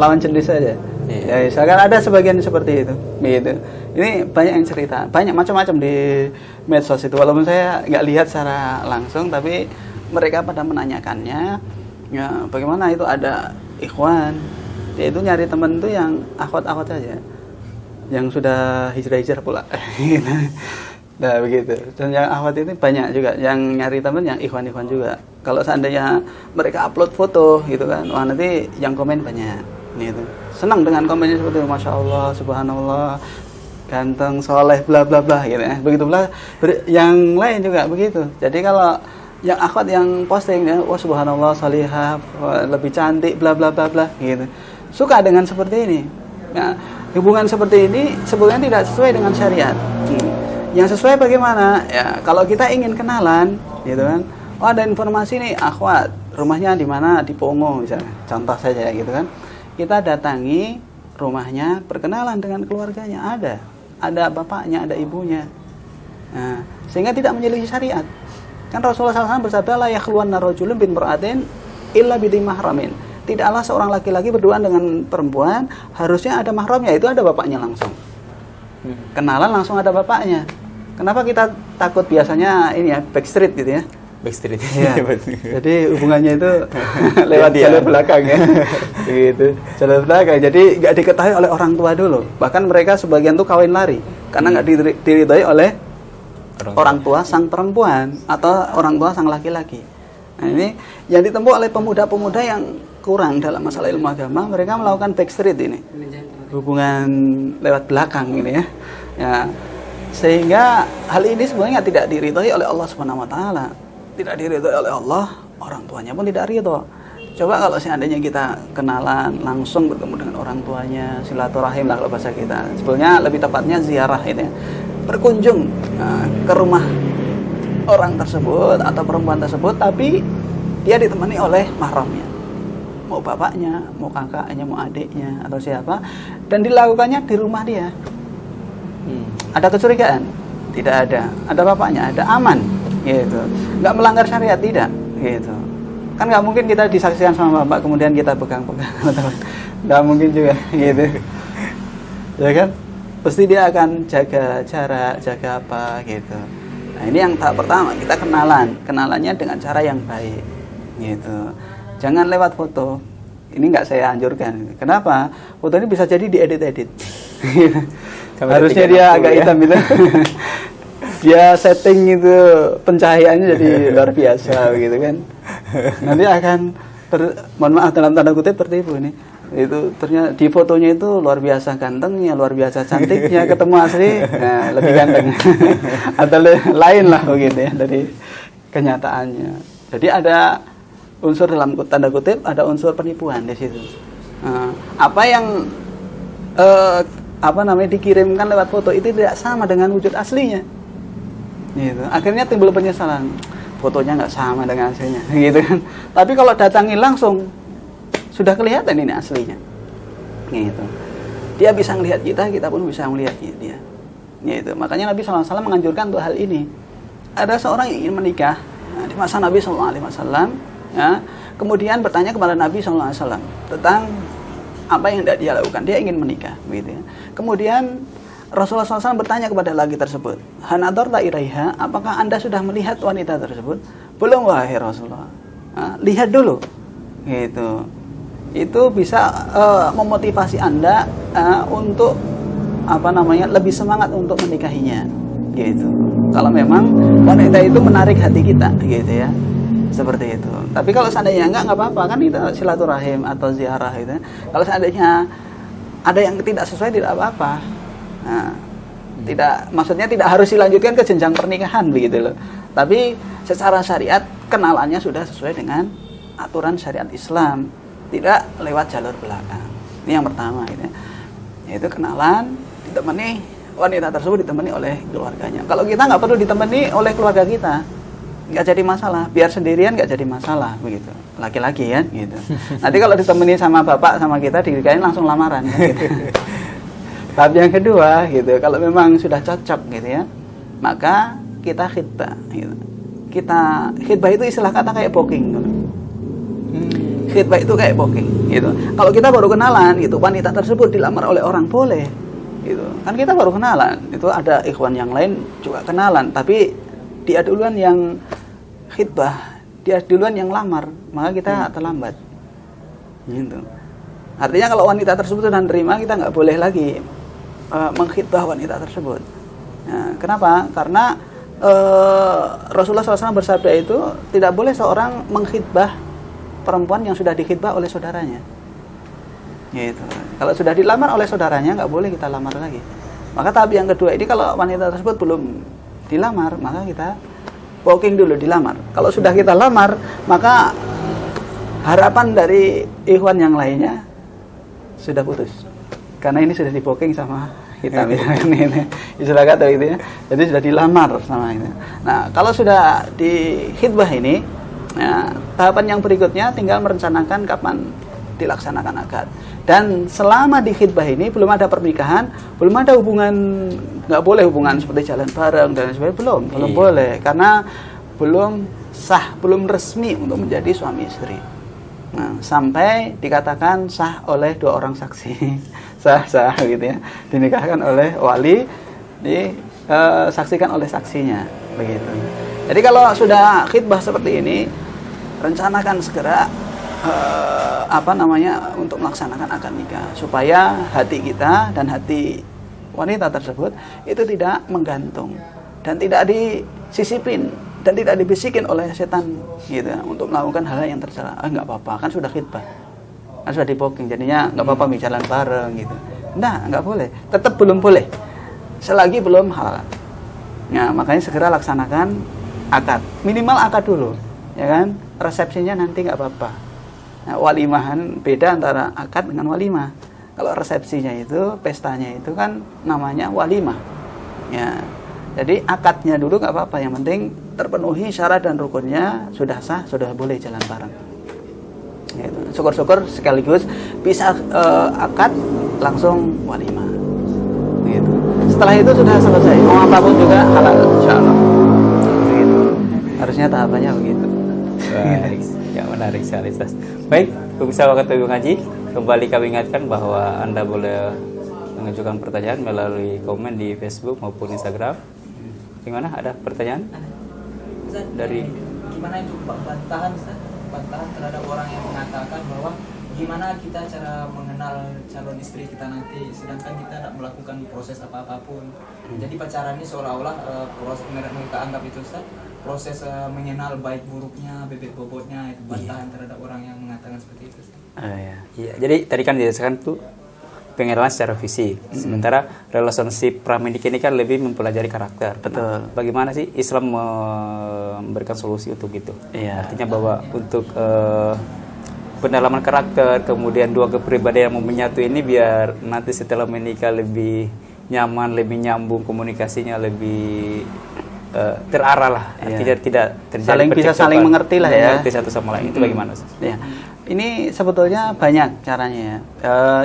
Speaker 3: lawan jenis saja. Ya, misalkan ada sebagian seperti itu. Gitu. Ini banyak yang cerita, banyak macam-macam di medsos itu. Walaupun saya nggak lihat secara langsung, tapi mereka pada menanyakannya, ya bagaimana itu ada ikhwan. Dia itu nyari teman itu yang akhwat-akhwat saja. Yang sudah hijrah-hijrah pula. Nah begitu. Dan yang akhwat ini banyak juga yang nyari teman yang ikhwan-ikhwan juga. Kalau seandainya mereka upload foto gitu kan, wah nanti yang komen banyak gitu. Senang dengan komennya seperti itu, Masya Allah, Subhanallah, ganteng, soleh, bla bla bla gitu ya. Begitu pula yang lain juga begitu. Jadi kalau yang akhwat yang posting ya, wah Subhanallah, salihah, lebih cantik, bla bla bla bla gitu. Suka dengan seperti ini. Nah, hubungan seperti ini sebetulnya tidak sesuai dengan syariat. Yang sesuai bagaimana? Ya, kalau kita ingin kenalan, gitu kan. Oh, ada informasi nih, akhwat, rumahnya di mana? Di Pongo misalnya. Contoh saja gitu kan. Kita datangi rumahnya, perkenalan dengan keluarganya, ada bapaknya, ada ibunya. Nah, sehingga tidak menyelisih syariat. Kan Rasulullah SAW bersabda, la yakhluwanna rajulun bin mar'atin illa bidhi mahramin. Tidaklah seorang laki-laki berduaan dengan perempuan, harusnya ada mahramnya, itu ada bapaknya langsung. Kenalan langsung ada bapaknya. Kenapa kita takut biasanya ini ya, backstreet gitu ya?
Speaker 2: Backstreet.
Speaker 3: Ya. Jadi hubungannya itu lewat jalur belakang ya. Gitu. Jalur belakang. Jadi nggak diketahui oleh orang tua dulu. Bahkan mereka sebagian tuh kawin lari karena nggak diridhoi oleh orang tua sang perempuan atau orang tua sang laki-laki. Nah, ini yang ditempuh oleh pemuda-pemuda yang kurang dalam masalah ilmu agama, mereka melakukan backstreet ini. Hubungan lewat belakang ini ya. Ya. Sehingga hal ini sebenarnya tidak diridhoi oleh Allah Subhanahu wa taala. Tidak diridhoi oleh Allah, orang tuanya pun tidak ridho. Coba kalau seandainya kita kenalan, langsung bertemu dengan orang tuanya, silaturahim lah kalau bahasa kita. Sebenarnya lebih tepatnya ziarah ini ya. Berkunjung ke rumah orang tersebut atau perempuan tersebut, tapi dia ditemani oleh mahramnya. Mau bapaknya, mau kakaknya, mau adiknya atau siapa, dan dilakukannya di rumah dia. Ada kecurigaan? Tidak ada. Ada bapaknya, ada, aman gitu. Nggak melanggar syariat, tidak gitu. Kan nggak mungkin kita disaksikan sama bapak kemudian kita pegang-pegang. Nggak mungkin juga gitu. Ya kan? Pasti dia akan jaga jarak, jaga apa gitu. Nah, ini yang tahap pertama, kita kenalan. Kenalannya dengan cara yang baik gitu. Jangan lewat foto. Ini nggak saya anjurkan. Kenapa? Foto ini bisa jadi diedit-edit. Harusnya dia agak hitam gitu. Dia setting itu pencahayaannya jadi luar biasa gitu kan. Nanti akan mohon maaf dalam tanda kutip tertipu ini. Itu ternyata di fotonya itu luar biasa gantengnya, luar biasa cantiknya, ketemu asli nah, lebih ganteng. Atau lain lah begitu ya dari kenyataannya. Jadi ada unsur dalam tanda kutip, ada unsur penipuan di situ. Apa yang dikirimkan lewat foto itu tidak sama dengan wujud aslinya. Gitu. Akhirnya timbul penyesalan. Fotonya nggak sama dengan aslinya, gitu kan. Tapi kalau datangi langsung sudah kelihatan ini aslinya. Gitu. Dia bisa melihat kita, kita pun bisa melihat dia. Gitu. Makanya Nabi SAW menganjurkan untuk hal ini. Ada seorang yang ingin menikah di masa Nabi SAW, ya, kemudian bertanya kepada Nabi SAW tentang apa yang tidak dia lakukan. Dia ingin menikah, gitu ya. Kemudian Rasulullah SAW bertanya kepada laki tersebut, "Hanadarta ilaiha, apakah anda sudah melihat wanita tersebut?" "Belum wahai Rasulullah." Lihat dulu, gitu. Itu bisa memotivasi anda untuk lebih semangat untuk menikahinya, gitu. Kalau memang wanita itu menarik hati kita, gitu ya. seperti itu. Tapi kalau seandainya nggak apa-apa, kan itu silaturahim atau ziarah itu. Kalau seandainya ada yang tidak sesuai, tidak apa-apa. Nah, maksudnya tidak harus dilanjutkan ke jenjang pernikahan begitu loh. Tapi secara syariat kenalannya sudah sesuai dengan aturan syariat Islam, tidak lewat jalur belakang. Ini yang pertama gitu. Yaitu kenalan ditemani, wanita tersebut ditemani oleh keluarganya. Kalau kita nggak perlu ditemani oleh keluarga kita, nggak jadi masalah. Biar sendirian nggak jadi masalah begitu. Laki-laki ya gitu. Nanti kalau ditemani sama bapak sama kita dikain langsung lamaran gitu. Tahap yang kedua gitu, kalau memang sudah cocok gitu ya, maka kita khitbah gitu. Khitbah itu istilah kata kayak booking gitu. Khitbah itu kayak booking gitu. Kalau kita baru kenalan gitu, wanita tersebut dilamar oleh orang boleh gitu. Kan kita baru kenalan, itu ada ikhwan yang lain juga kenalan, tapi dia duluan yang khitbah, dia duluan yang lamar, maka kita terlambat gitu. Artinya kalau wanita tersebut sudah nerima, kita nggak boleh lagi mengkhitbah wanita tersebut. Nah, kenapa? Karena Rasulullah SAW bersabda itu tidak boleh seorang mengkhitbah perempuan yang sudah dikhitbah oleh saudaranya. Gitu. Kalau sudah dilamar oleh saudaranya, nggak boleh kita lamar lagi. Maka tahap yang kedua ini, kalau wanita tersebut belum dilamar, maka kita booking dulu dilamar. Kalau sudah kita lamar, maka harapan dari ikhwan yang lainnya sudah putus. Karena ini sudah di booking sama kita, misalnya istilah kata itu ya. Jadi sudah dilamar sama itu. Nah, kalau sudah di khitbah ini, ya, tahapan yang berikutnya tinggal merencanakan kapan dilaksanakan akad. Dan selama di khitbah ini belum ada pernikahan, belum ada hubungan, nggak boleh hubungan seperti jalan bareng dan sebagainya, belum boleh, karena belum sah, belum resmi untuk menjadi suami istri. Nah, sampai dikatakan sah oleh 2 orang saksi, sah gitu ya, dinikahkan oleh wali, disaksikan oleh saksinya, begitu. Jadi kalau sudah khitbah seperti ini, rencanakan segera untuk melaksanakan akad nikah, supaya hati kita dan hati wanita tersebut itu tidak menggantung dan tidak disisipin dan tidak dibisikin oleh setan gitu untuk melakukan hal yang tercela. Nggak apa-apa, kan sudah khitbah, kan sudah di booking, jadinya nggak apa-apa jalan bareng gitu. Nggak boleh, tetap belum boleh selagi belum halal. Nah, makanya segera laksanakan akad, minimal akad dulu, ya kan. Resepsinya nanti nggak apa-apa. Nah, walimahan beda antara akad dengan walimah. Kalau resepsinya itu, pestanya itu kan namanya walimah. Ya, jadi akadnya dulu nggak apa-apa. Yang penting terpenuhi syarat dan rukunnya, sudah sah, sudah boleh jalan bareng. Gitu. Syukur-syukur sekaligus bisa akad langsung walimah. Gitu. Setelah itu sudah selesai. Mau apapun juga halal, insyaallah. Gitu. Harusnya tahapannya begitu.
Speaker 2: Baik, ya menarik sekali, Ustaz. Baik, pemirsa Waktu Ngaji, kembali kami ingatkan bahwa Anda boleh mengajukan pertanyaan melalui komen di Facebook maupun Instagram. Gimana? Ada pertanyaan?
Speaker 1: Ustaz,
Speaker 2: dari
Speaker 1: gimana itu bantahan, Ustaz? Bantahan terhadap orang yang mengatakan bahwa gimana kita cara mengenal calon istri kita nanti, sedangkan kita tidak melakukan proses apa-apapun. Jadi pacaran ini seolah-olah proses mereka anggap itu, Ustaz, proses mengenal baik buruknya, bebek bobotnya, itu bantahan terhadap orang yang mengatakan seperti itu, Ustaz.
Speaker 2: Iya, jadi tadi kan dijelaskan tuh pengenalan secara fisik. Sementara relationship pramenikah ini kan lebih mempelajari karakter.
Speaker 3: Betul.
Speaker 2: Nah, bagaimana sih Islam memberikan solusi untuk itu?
Speaker 3: Iya.
Speaker 2: Artinya bahwa untuk pendalaman karakter, kemudian 2 kepribadian yang mau menyatu ini biar nanti setelah menikah lebih nyaman, lebih nyambung, komunikasinya lebih terarah lah.
Speaker 3: Iya.
Speaker 2: Tidak terjadi
Speaker 3: bisa saling mengerti lah ya.
Speaker 2: Mengerti satu sama lain. Itu bagaimana, Ustaz?
Speaker 3: Ya. Ini sebetulnya banyak caranya ya.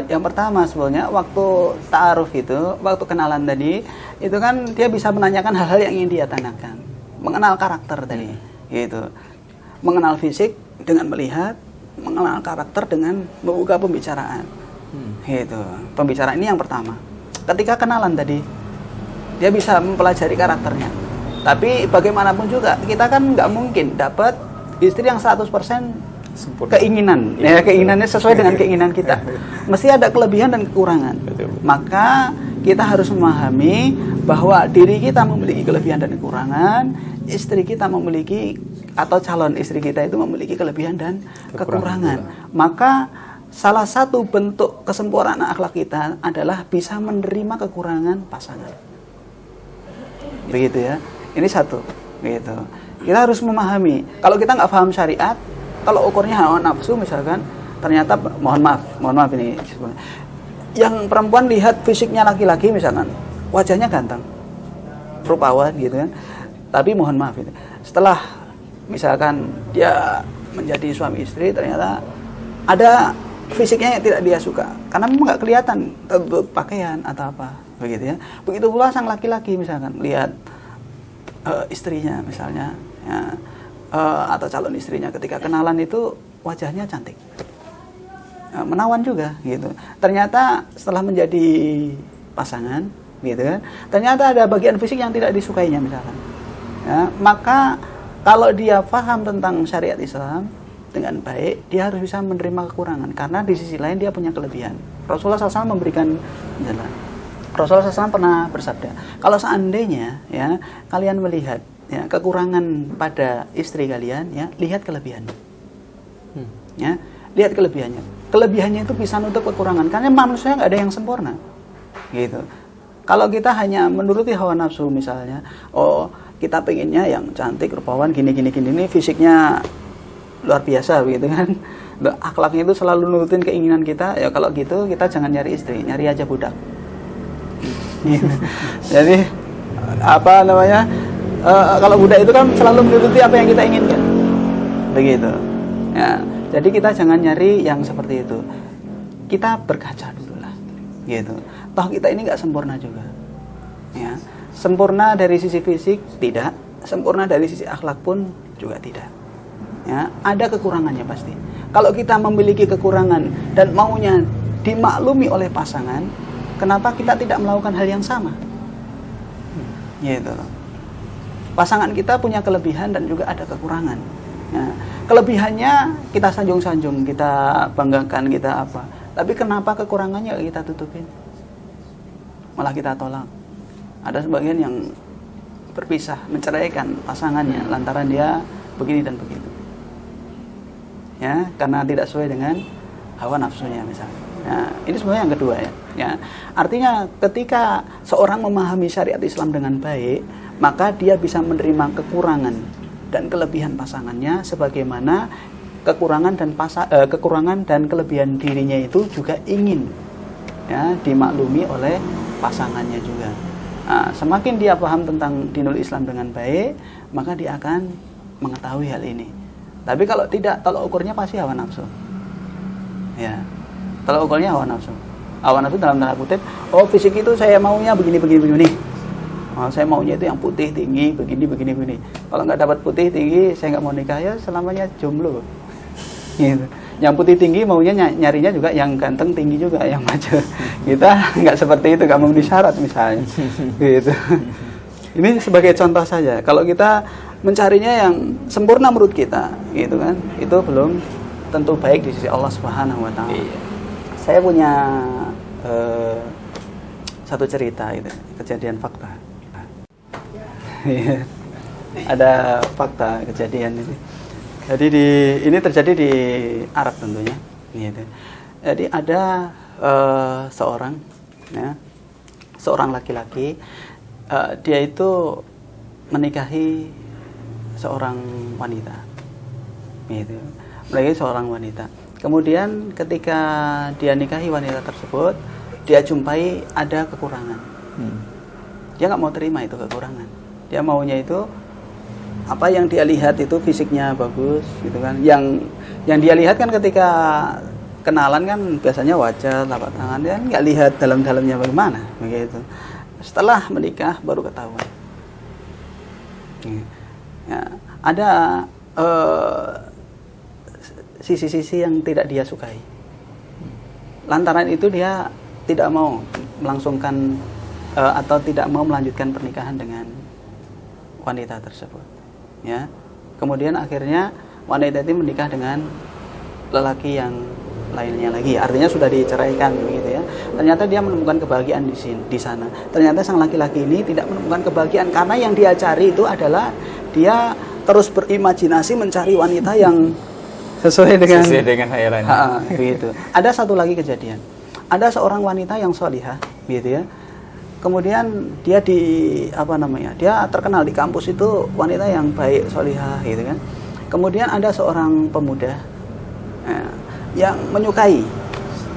Speaker 3: Yang pertama sebetulnya waktu ta'aruf itu, waktu kenalan tadi, itu kan dia bisa menanyakan hal-hal yang ingin dia tanyakan. Mengenal karakter tadi, gitu. Mengenal fisik dengan melihat, mengenal karakter dengan membuka pembicaraan. Gitu. Pembicaraan ini yang pertama. Ketika kenalan tadi, dia bisa mempelajari karakternya. Tapi bagaimanapun juga, kita kan nggak mungkin dapat istri yang 100%
Speaker 2: Sempurna.
Speaker 3: keinginan, ya keinginannya sesuai dengan keinginan kita. Mesti ada kelebihan dan kekurangan.
Speaker 2: Betul.
Speaker 3: Maka kita harus memahami bahwa diri kita memiliki kelebihan dan kekurangan, istri kita memiliki atau calon istri kita itu memiliki kelebihan dan kekurangan. Maka salah satu bentuk kesempurnaan akhlak kita adalah bisa menerima kekurangan pasangan. Begitu ya. Ini satu. Gitu. Kita harus memahami. Kalau kita nggak paham syariat, kalau ukurnya hawa nafsu misalkan, ternyata mohon maaf ini. Yang perempuan lihat fisiknya laki-laki misalkan, wajahnya ganteng, rupawan gitu kan. Tapi mohon maaf itu. Setelah misalkan dia menjadi suami istri, ternyata ada fisiknya yang tidak dia suka karena memang nggak kelihatan tertutup pakaian atau apa begitu ya. Begitu pula sang laki-laki misalkan lihat istrinya misalnya ya, atau calon istrinya ketika kenalan itu wajahnya cantik, menawan juga gitu. Ternyata setelah menjadi pasangan gitu kan, ternyata ada bagian fisik yang tidak disukainya misalkan ya. Maka kalau dia paham tentang syariat Islam dengan baik, dia harus bisa menerima kekurangan karena di sisi lain dia punya kelebihan. Rasulullah SAW memberikan jalan. Rasulullah SAW pernah bersabda, kalau seandainya ya kalian melihat ya kekurangan pada istri kalian, ya lihat kelebihannya. Ya, lihat kelebihannya. Kelebihannya itu bisa nutup kekurangan karena manusia nggak ada yang sempurna. Gitu. Kalau kita hanya menuruti hawa nafsu misalnya, oh kita pengennya yang cantik, rupawan, gini, ini fisiknya luar biasa begitu kan. Akhlaknya itu selalu nurutin keinginan kita. Ya kalau gitu kita jangan nyari istri, nyari aja budak. Jadi apa namanya? Kalau budak itu kan selalu menuruti apa yang kita inginkan. Begitu. Ya, jadi kita jangan nyari yang seperti itu. Kita berkaca dulu lah. Gitu. Toh kita ini nggak sempurna juga. Ya. Sempurna dari sisi fisik tidak, sempurna dari sisi akhlak pun juga tidak. Ya, ada kekurangannya pasti. Kalau kita memiliki kekurangan dan maunya dimaklumi oleh pasangan, kenapa kita tidak melakukan hal yang sama? Gitu. Pasangan kita punya kelebihan dan juga ada kekurangan. Ya, kelebihannya kita sanjung-sanjung, kita banggakan, kita apa. Tapi kenapa kekurangannya kita tutupin? Malah kita tolak. Ada sebagian yang berpisah, menceraikan pasangannya lantaran dia begini dan begitu. Ya, karena tidak sesuai dengan hawa nafsunya misalnya. Ya, ini sebenarnya yang kedua ya. Ya, artinya ketika seorang memahami syariat Islam dengan baik, maka dia bisa menerima kekurangan dan kelebihan pasangannya sebagaimana kekurangan dan kelebihan dirinya itu juga ingin ya dimaklumi oleh pasangannya juga. Nah, semakin dia paham tentang dinul Islam dengan baik, maka dia akan mengetahui hal ini. Tapi kalau tidak, tolak ukurnya pasti hawa nafsu. Ya, tolak ukurnya hawa nafsu. Hawa nafsu dalam tanda kutip, oh fisik itu saya maunya begini. Oh, saya maunya itu yang putih tinggi, begini. Kalau nggak dapat putih tinggi, saya nggak mau nikah, ya selamanya jomblo. Gitu. Yang putih tinggi maunya nyarinya juga yang ganteng tinggi juga, yang maju. Kita nggak seperti itu, nggak memenuhi syarat misalnya. Gitu. Ini sebagai contoh saja. Kalau kita mencarinya yang sempurna menurut kita, gitu kan, itu belum tentu baik di sisi Allah Subhanahu Wa Taala. Iya. Saya punya satu cerita itu, kejadian fakta. Ada fakta kejadian ini. Jadi ini terjadi di Arab tentunya, gitu. Jadi ada seorang laki-laki, dia itu menikahi seorang wanita, gitu. Menikahi seorang wanita. Kemudian ketika dia nikahi wanita tersebut, dia jumpai ada kekurangan. Dia nggak mau terima itu kekurangan. Dia maunya itu apa yang dia lihat itu fisiknya bagus gitu kan. Yang dia lihat kan ketika kenalan kan biasanya wajah, telapak tangan, dia nggak lihat dalam-dalamnya bagaimana begitu. Setelah menikah baru ketahuan. Ya, ada sisi-sisi yang tidak dia sukai. Lantaran itu dia tidak mau melangsungkan atau tidak mau melanjutkan pernikahan dengan wanita tersebut. Ya, kemudian akhirnya wanita itu menikah dengan lelaki yang lainnya lagi, artinya sudah diceraikan begitu ya. Ternyata dia menemukan kebahagiaan di sana. Ternyata sang laki-laki ini tidak menemukan kebahagiaan karena yang dia cari itu adalah dia terus berimajinasi mencari wanita yang sesuai dengan
Speaker 2: khayalannya.
Speaker 3: Gitu. Ada satu lagi kejadian. Ada seorang wanita yang solihah, gitu ya. Kemudian dia dia terkenal di kampus itu wanita yang baik, solihah, gitu kan. Kemudian ada seorang pemuda yang menyukai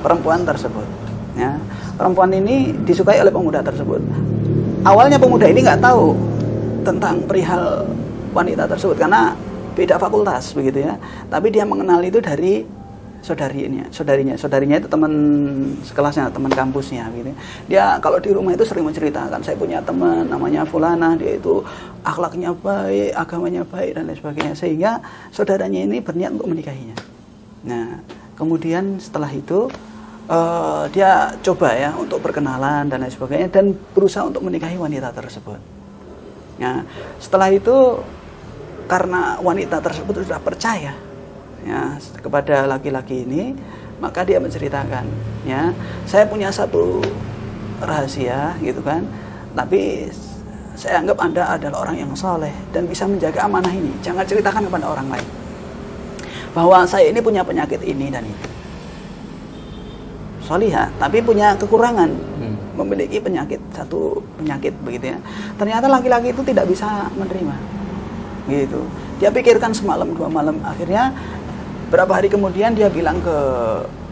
Speaker 3: perempuan tersebut. Ya. Perempuan ini disukai oleh pemuda tersebut. Awalnya pemuda ini nggak tahu tentang perihal wanita tersebut karena beda fakultas begitu ya. Tapi dia mengenal itu dari saudarinya itu teman sekelasnya, teman kampusnya gitu. Dia kalau di rumah itu sering menceritakan, saya punya teman namanya Fulana, dia itu akhlaknya baik, agamanya baik dan lain sebagainya, sehingga saudaranya ini berniat untuk menikahinya. Nah, kemudian setelah itu dia coba ya untuk berkenalan dan lain sebagainya dan berusaha untuk menikahi wanita tersebut. Nah, setelah itu karena wanita tersebut sudah percaya ya kepada laki-laki ini, maka dia menceritakan, ya, saya punya satu rahasia gitu kan, tapi saya anggap Anda adalah orang yang soleh dan bisa menjaga amanah ini, jangan ceritakan kepada orang lain bahwa saya ini punya penyakit ini dan itu. Solihah, tapi punya kekurangan, memiliki satu penyakit begitu ya. Ternyata laki-laki itu tidak bisa menerima, gitu. Dia pikirkan semalam 2 malam, akhirnya berapa hari kemudian dia bilang ke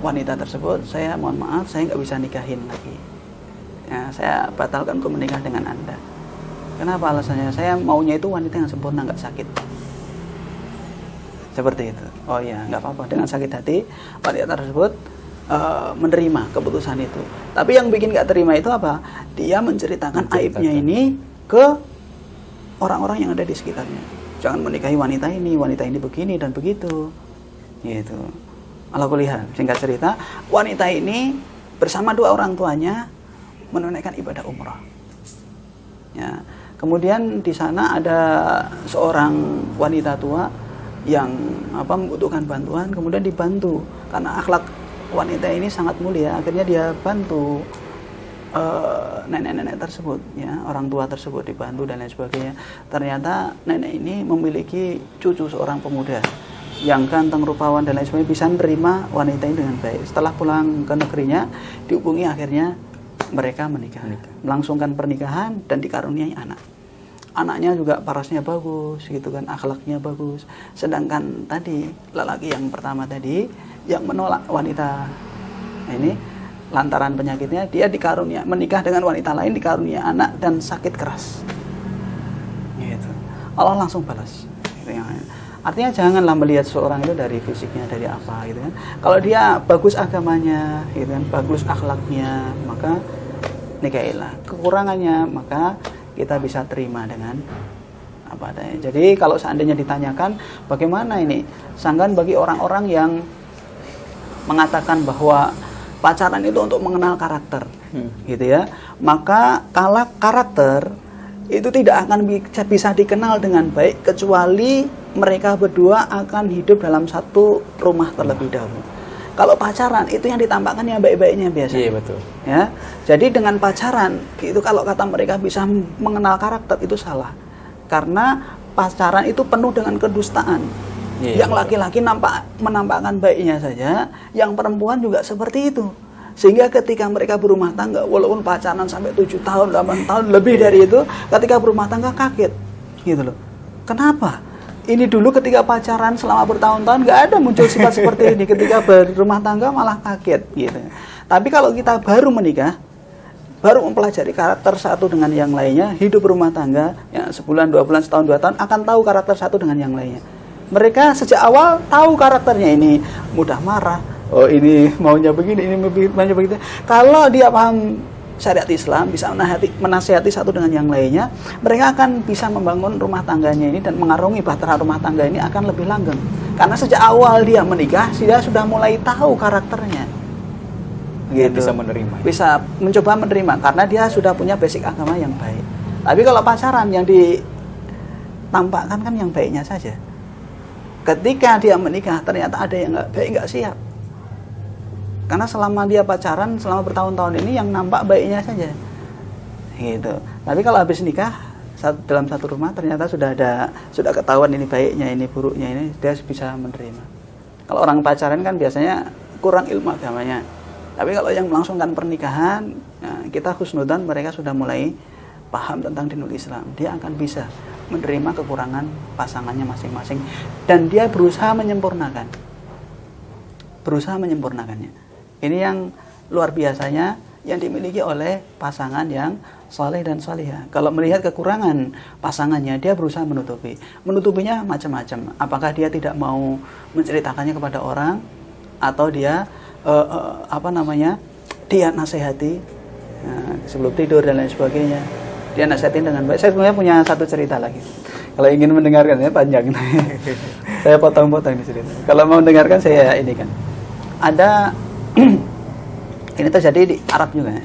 Speaker 3: wanita tersebut, saya mohon maaf, saya nggak bisa nikahin lagi. Ya, saya batalkan untuk menikah dengan Anda. Kenapa alasannya? Saya maunya itu wanita yang sempurna, nggak sakit. Seperti itu. Oh ya, nggak apa-apa. Dengan sakit hati, wanita tersebut menerima keputusan itu. Tapi yang bikin nggak terima itu apa? Dia menceritakan aibnya ini ke orang-orang yang ada di sekitarnya. Jangan menikahi wanita ini begini dan begitu. Gitu. Ala kuliah, singkat cerita, wanita ini bersama 2 orang tuanya menunaikan ibadah umrah. Ya. Kemudian di sana ada seorang wanita tua yang membutuhkan bantuan, kemudian dibantu karena akhlak wanita ini sangat mulia, akhirnya dia bantu nenek-nenek tersebut, ya, orang tua tersebut dibantu dan lain sebagainya. Ternyata nenek ini memiliki cucu seorang pemuda yang ganteng, rupawan dan lain sebagainya, bisa menerima wanita ini dengan baik. Setelah pulang ke negerinya, dihubungi, akhirnya mereka menikah, melangsungkan pernikahan dan dikaruniai anak. Anaknya juga parasnya bagus, gitu kan, akhlaknya bagus. Sedangkan tadi lelaki yang pertama tadi yang menolak wanita ini lantaran penyakitnya, dia dikarunia menikah dengan wanita lain, dikarunia anak dan sakit keras. Gitu. Allah langsung balas. Gitu. Artinya janganlah melihat seorang itu dari fisiknya, dari apa gitu kan. Kalau dia bagus agamanya, gitu kan, bagus akhlaknya, maka nikahilah. Kekurangannya maka kita bisa terima dengan apa adanya. Jadi kalau seandainya ditanyakan bagaimana ini sanggahan bagi orang-orang yang mengatakan bahwa pacaran itu untuk mengenal karakter, gitu ya. Maka kalau karakter itu tidak akan bisa dikenal dengan baik kecuali mereka berdua akan hidup dalam satu rumah terlebih dahulu. Kalau pacaran itu yang ditampakkan yang baik-baiknya biasanya. Iya, betul. Ya. Jadi dengan pacaran itu kalau kata mereka bisa mengenal karakter itu salah. Karena pacaran itu penuh dengan kedustaan. Yang laki-laki menampakkan baiknya saja, yang perempuan juga seperti itu. Sehingga ketika mereka berumah tangga, walaupun pacaran sampai 7 tahun, 8 tahun, lebih dari itu, ketika berumah tangga kaget. Gitu loh. Kenapa? Ini dulu ketika pacaran selama bertahun-tahun nggak ada muncul sifat seperti ini. Ketika berumah tangga malah kaget. Gitu. Tapi kalau kita baru menikah, baru mempelajari karakter satu dengan yang lainnya, hidup berumah tangga, ya, sebulan, 2 bulan, setahun, 2 tahun, akan tahu karakter satu dengan yang lainnya. Mereka sejak awal tahu karakternya, ini mudah marah, oh ini maunya begini, ini maunya begitu. Kalau dia paham syariat Islam, bisa menasihati satu dengan yang lainnya, mereka akan bisa membangun rumah tangganya ini dan mengarungi bahtera rumah tangga ini akan lebih langgeng. Karena sejak awal dia menikah, dia sudah mulai tahu karakternya. Gitu.
Speaker 2: Bisa menerima.
Speaker 3: Bisa mencoba menerima karena dia sudah punya basic agama yang baik. Tapi kalau pacaran yang ditampakkan kan yang baiknya saja. Ketika dia menikah ternyata ada yang nggak baik, nggak siap. Karena selama dia pacaran selama bertahun-tahun ini yang nampak baiknya saja. Gitu. Tapi kalau habis nikah dalam satu rumah ternyata sudah ketahuan ini baiknya, ini buruknya, ini dia bisa menerima. Kalau orang pacaran kan biasanya kurang ilmu agamanya. Tapi kalau yang melangsungkan pernikahan, kita husnudzan mereka sudah mulai paham tentang dinul Islam. Dia akan bisa menerima kekurangan pasangannya masing-masing dan dia berusaha menyempurnakannya. Ini yang luar biasanya yang dimiliki oleh pasangan yang soleh dan solihah. Kalau melihat kekurangan pasangannya, dia berusaha menutupinya macam-macam. Apakah dia tidak mau menceritakannya kepada orang, atau dia dia nasihati sebelum tidur dan lain sebagainya. Dia nasihatin dengan baik. Saya sebenarnya punya satu cerita lagi. Kalau ingin mendengarkannya panjang. Saya potong-potong di cerita. Kalau mau mendengarkan saya ini kan. Ada ini terjadi di Arab juga.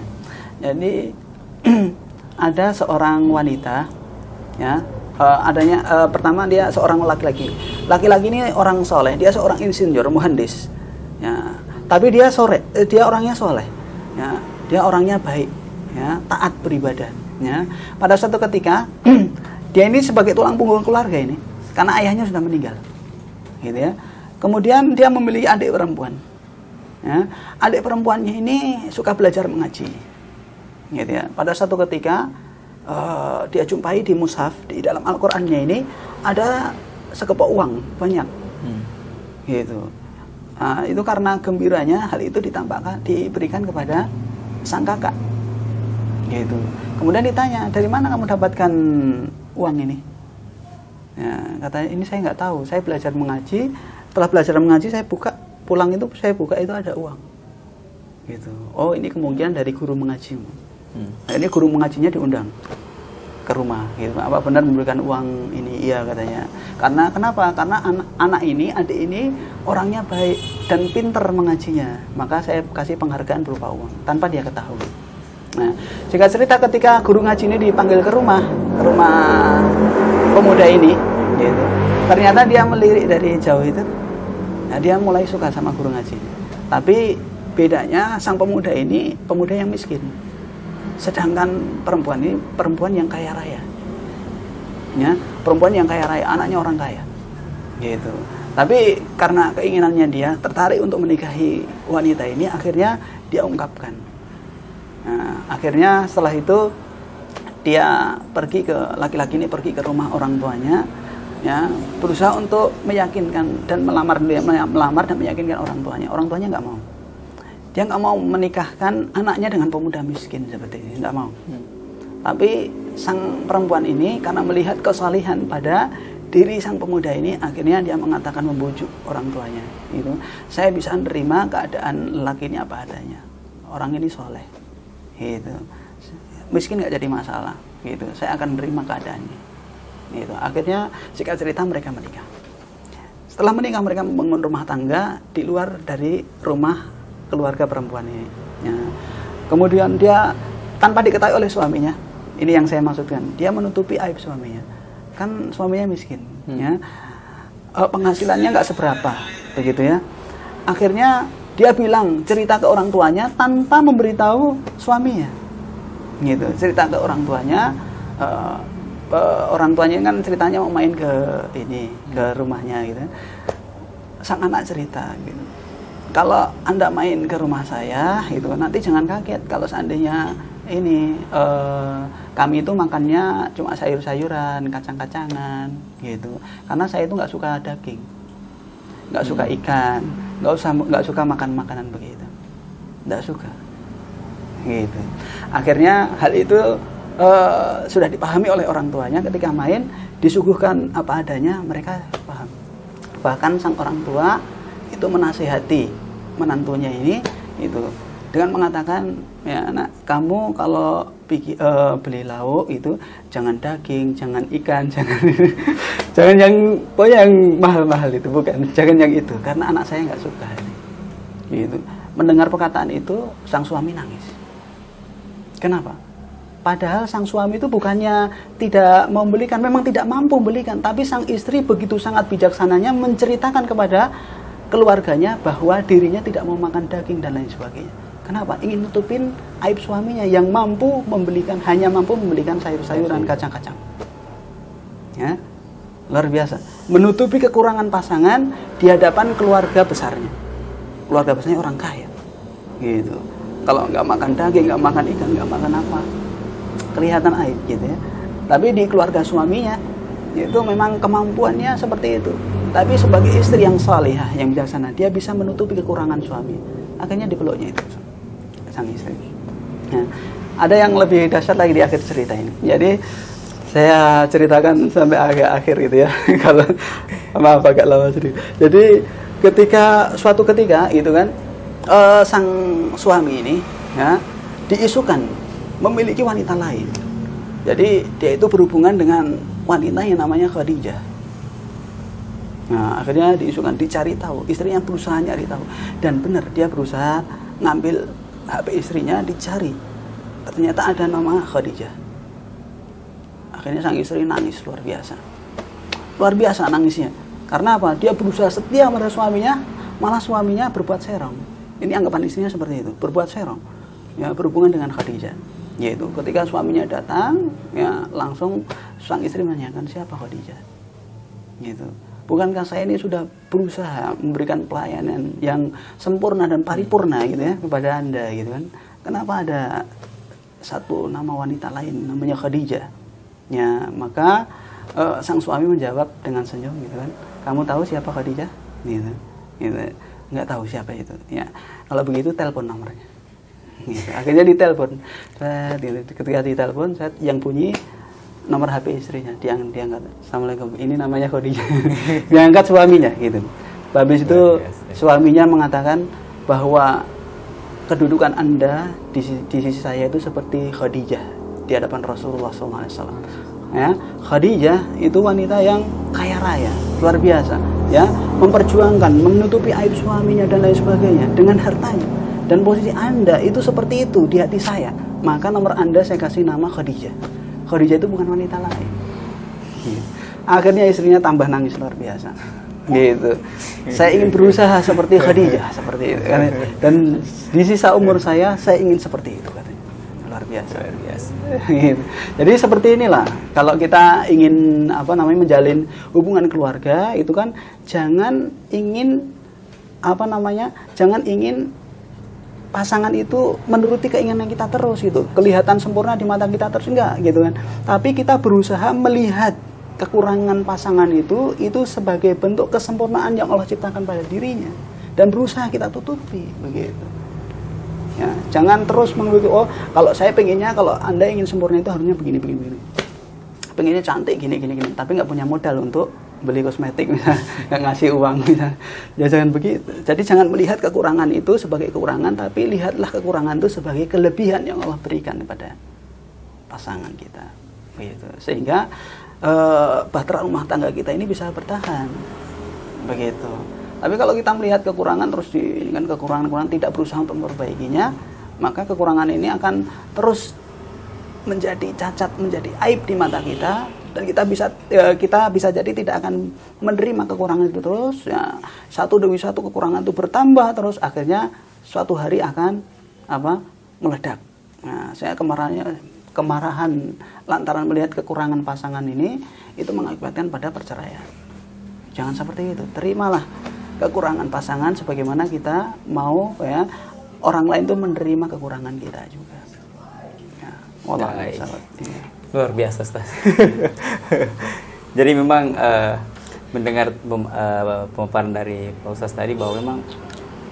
Speaker 3: Jadi ada seorang wanita, ya, pertama dia seorang laki-laki. Laki-laki ini orang soleh, dia seorang insinyur, muhandis. Ya, tapi dia orangnya soleh. Ya, dia orangnya baik, ya, taat beribadah. Ya. Pada suatu ketika dia ini sebagai tulang punggung keluarga ini, karena ayahnya sudah meninggal, gitu ya. Kemudian dia memiliki adik perempuan. Ya, adik perempuannya ini suka belajar mengaji, gitu ya. Pada suatu ketika dia jumpai di mushaf, di dalam Al-Qur'annya ini ada sekepok uang banyak, gitu. Itu karena gembiranya hal itu diberikan kepada sang kakak, gitu. Kemudian ditanya, dari mana kamu dapatkan uang ini? Ya, katanya ini saya nggak tahu, saya belajar mengaji. Setelah belajar mengaji saya buka, pulang itu saya buka itu ada uang, gitu. Oh, ini kemungkinan dari guru mengajimu. Nah, ini guru mengajinya diundang ke rumah, gitu. Apa benar memberikan uang ini? Iya, katanya. Karena kenapa? Karena adik ini orangnya baik dan pinter mengajinya, maka saya kasih penghargaan berupa uang tanpa dia ketahui. Nah, jika cerita ketika guru ngaji ini dipanggil ke rumah pemuda ini, gitu. Ternyata dia melirik dari jauh itu. Nah, dia mulai suka sama guru ngaji. Tapi bedanya sang pemuda ini pemuda yang miskin. Sedangkan perempuan ini perempuan yang kaya raya. Ya, perempuan yang kaya raya, anaknya orang kaya. Gitu. Tapi karena keinginannya dia tertarik untuk menikahi wanita ini, akhirnya dia ungkapkan. Nah, akhirnya setelah itu dia laki-laki ini pergi ke rumah orang tuanya, ya, berusaha untuk meyakinkan dan melamar dan meyakinkan orang tuanya. Orang tuanya nggak mau. Dia nggak mau menikahkan anaknya dengan pemuda miskin seperti ini, nggak mau. Tapi sang perempuan ini karena melihat kesalihan pada diri sang pemuda ini, akhirnya dia mengatakan, membujuk orang tuanya. Itu, saya bisa menerima keadaan lelaki ini apa adanya. Orang ini soleh, gitu. Miskin nggak jadi masalah, gitu. Saya akan menerima keadaannya. Gitu. Akhirnya singkat cerita mereka menikah. Setelah menikah mereka membangun rumah tangga di luar dari rumah keluarga perempuan ini. Ya. Kemudian dia tanpa diketahui oleh suaminya, ini yang saya maksudkan, dia menutupi aib suaminya. Kan suaminya miskin, ya. Penghasilannya nggak seberapa, begitu ya. Akhirnya dia bilang cerita ke orang tuanya tanpa memberitahu suaminya, gitu. Cerita ke orang tuanya. Orang tuanya kan ceritanya mau main ke rumahnya, gitu. Sang anak cerita, gitu. Kalau Anda main ke rumah saya, gitu, nanti jangan kaget kalau seandainya kami itu makannya cuma sayur-sayuran, kacang-kacangan, gitu. Karena saya itu nggak suka daging, nggak suka ikan, nggak suka makan makanan begitu, nggak suka, gitu. Akhirnya hal itu sudah dipahami oleh orang tuanya. Ketika main disuguhkan apa adanya, mereka paham. Bahkan sang orang tua itu menasihati menantunya ini itu dengan mengatakan, ya anak, kamu kalau beli lauk itu jangan daging, jangan ikan, jangan yang mahal-mahal itu, bukan, jangan yang itu, karena anak saya nggak suka ini. Gitu. Mendengar perkataan itu sang suami nangis. Kenapa? Padahal sang suami itu bukannya tidak mau belikan, memang tidak mampu belikan, tapi sang istri begitu sangat bijaksananya menceritakan kepada keluarganya bahwa dirinya tidak mau makan daging dan lain sebagainya. Kenapa? Ingin nutupin aib suaminya yang hanya mampu membelikan sayur-sayuran, kacang-kacang. Ya, luar biasa. Menutupi kekurangan pasangan di hadapan keluarga besarnya. Keluarga besarnya orang kaya. Gitu. Kalau nggak makan daging, nggak makan ikan, nggak makan apa, kelihatan aib gitu ya. Tapi di keluarga suaminya, itu memang kemampuannya seperti itu. Tapi sebagai istri yang salihah, yang bijaksana, dia bisa menutupi kekurangan suami. Akhirnya dipeluknya itu sang istri. Nah, ada yang lebih dahsyat lagi di akhir cerita ini. Jadi saya ceritakan sampai agak akhir gitu ya. Kalau maaf agak lama sedikit. Jadi suatu ketika itu kan sang suami ini ya diisukan memiliki wanita lain. Jadi dia itu berhubungan dengan wanita yang namanya Khadijah. Nah, akhirnya diisukan, dicari tahu, istrinya berusaha nyari tahu, dan benar dia berusaha ngambil HP istrinya, dicari, ternyata ada nama Khadijah. Akhirnya sang istri nangis luar biasa nangisnya. Karena apa? Dia berusaha setia pada suaminya, malah suaminya berbuat serong. Ini anggapan istrinya seperti itu, berbuat serong, ya berhubungan dengan Khadijah. Yaitu ketika suaminya datang, ya langsung sang istri menanyakan siapa Khadijah. Gitu. Bukankah saya ini sudah berusaha memberikan pelayanan yang sempurna dan paripurna gitu ya kepada Anda gitu kan? Kenapa ada satu nama wanita lain namanya Khadijah? Ya, maka sang suami menjawab dengan senyum gitu kan. Kamu tahu siapa Khadijah? Gitu. Gitu. Nggak tahu siapa itu. Ya, kalau begitu telepon nomornya. Gitu. Akhirnya ditelepon. Ketika ditelepon, yang bunyi nomor HP istrinya, diangkat. Assalamualaikum. Ini namanya Khadijah. Diangkat suaminya gitu. Habis itu suaminya mengatakan bahwa kedudukan Anda di sisi saya itu seperti Khadijah di hadapan Rasulullah SAW. Ya, Khadijah itu wanita yang kaya raya, luar biasa, ya, memperjuangkan, menutupi aib suaminya dan lain sebagainya dengan hartanya. Dan posisi Anda itu seperti itu di hati saya. Maka nomor Anda saya kasih nama Khadijah. Khadijah itu bukan wanita lain. Akhirnya istrinya tambah nangis luar biasa. Gitu. Saya ingin berusaha seperti Khadijah, seperti itu. Dan di sisa umur saya ingin seperti itu katanya. Luar biasa. Gitu. Jadi seperti inilah. Kalau kita ingin menjalin hubungan keluarga itu kan jangan ingin pasangan itu menuruti keinginan kita terus gitu. Kelihatan sempurna di mata kita terus enggak gitu kan. Tapi kita berusaha melihat kekurangan pasangan itu sebagai bentuk kesempurnaan yang Allah ciptakan pada dirinya dan berusaha kita tutupi begitu. Ya, jangan terus mengikuti kalau saya pengennya kalau Anda ingin sempurna itu harusnya begini. Pengennya cantik gini. Tapi nggak punya modal untuk beli kosmetik misalnya, nggak ngasih uang misalnya. Ya jangan begitu. Jadi jangan melihat kekurangan itu sebagai kekurangan, tapi lihatlah kekurangan itu sebagai kelebihan yang Allah berikan kepada pasangan kita. Begitu. Sehingga bahtera rumah tangga kita ini bisa bertahan. Begitu. Tapi kalau kita melihat kekurangan terus dengan kekurangan tidak berusaha untuk memperbaikinya, maka kekurangan ini akan terus menjadi cacat, menjadi aib di mata kita. Dan kita bisa jadi tidak akan menerima kekurangan itu terus ya, satu demi satu kekurangan itu bertambah terus, akhirnya suatu hari akan meledak. Nah, saya kemarahan lantaran melihat kekurangan pasangan ini itu mengakibatkan pada perceraian. Jangan seperti itu. Terimalah kekurangan pasangan sebagaimana kita mau ya orang lain itu menerima kekurangan kita juga. Ya,
Speaker 2: luar biasa, Ustaz. Jadi memang mendengar pemaparan dari Pak Ustaz tadi bahwa memang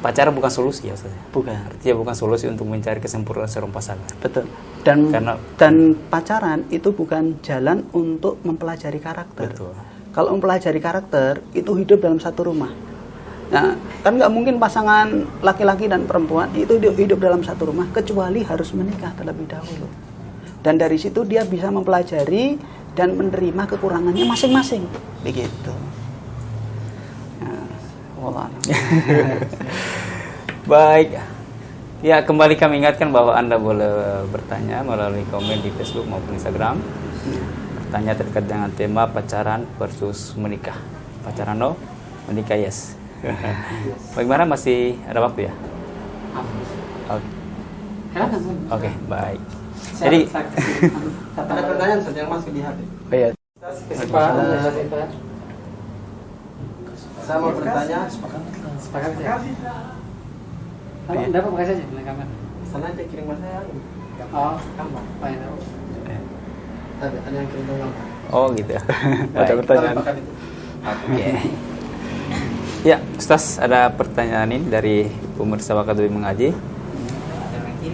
Speaker 2: pacaran bukan solusi ya Ustaz.
Speaker 3: Bukan.
Speaker 2: Artinya bukan solusi untuk mencari kesempurnaan seorang pasangan.
Speaker 3: Betul. Dan pacaran itu bukan jalan untuk mempelajari karakter.
Speaker 2: Betul.
Speaker 3: Kalau mempelajari karakter itu hidup dalam satu rumah. Nah, kan nggak mungkin pasangan laki-laki dan perempuan itu hidup dalam satu rumah kecuali harus menikah terlebih dahulu. Dan dari situ dia bisa mempelajari dan menerima kekurangannya masing-masing. Begitu. Nah,
Speaker 2: baik. Ya, kembali kami ingatkan bahwa Anda boleh bertanya melalui komen di Facebook maupun Instagram. Bertanya terkait dengan tema pacaran versus menikah. Pacaran no, menikah yes. Bagaimana, masih ada waktu ya? Oke, baik. Jadi
Speaker 3: ada pertanyaan yang masih di hati.
Speaker 2: Oh iya.
Speaker 4: Saya mau bertanya.
Speaker 1: Sepakat ya.
Speaker 5: Dapat pakai saja dengan kamera.
Speaker 4: Sana aja kirim mas saya.
Speaker 5: Oh, gambar. Apa yang tahu?
Speaker 4: Tadi ada yang kirim gambar.
Speaker 2: Oh gitu ya.
Speaker 3: Ada
Speaker 2: Baik.
Speaker 3: pertanyaan.
Speaker 2: Oke. Ya, Ustaz, ada pertanyaan ini dari pemirsa Wakatobi Mengaji.
Speaker 1: Ada lagi.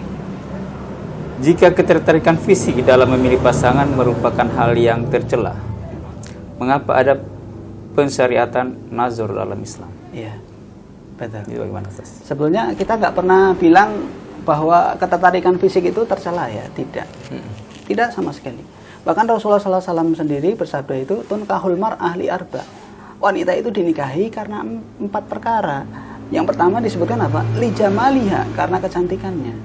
Speaker 2: Jika ketertarikan fisik dalam memilih pasangan merupakan hal yang tercela, mengapa ada pensyariatan nazar dalam Islam?
Speaker 3: Iya, betul.
Speaker 2: Itu bagaimana, Ustaz?
Speaker 3: Sebelumnya kita nggak pernah bilang bahwa ketertarikan fisik itu tercela ya, tidak. Tidak sama sekali. Bahkan Rasulullah SAW sendiri bersabda itu, tunkahul mar'ah li arba. Wanita itu dinikahi karena 4 perkara. Yang pertama disebutkan apa? Li jamaliha, karena kecantikannya.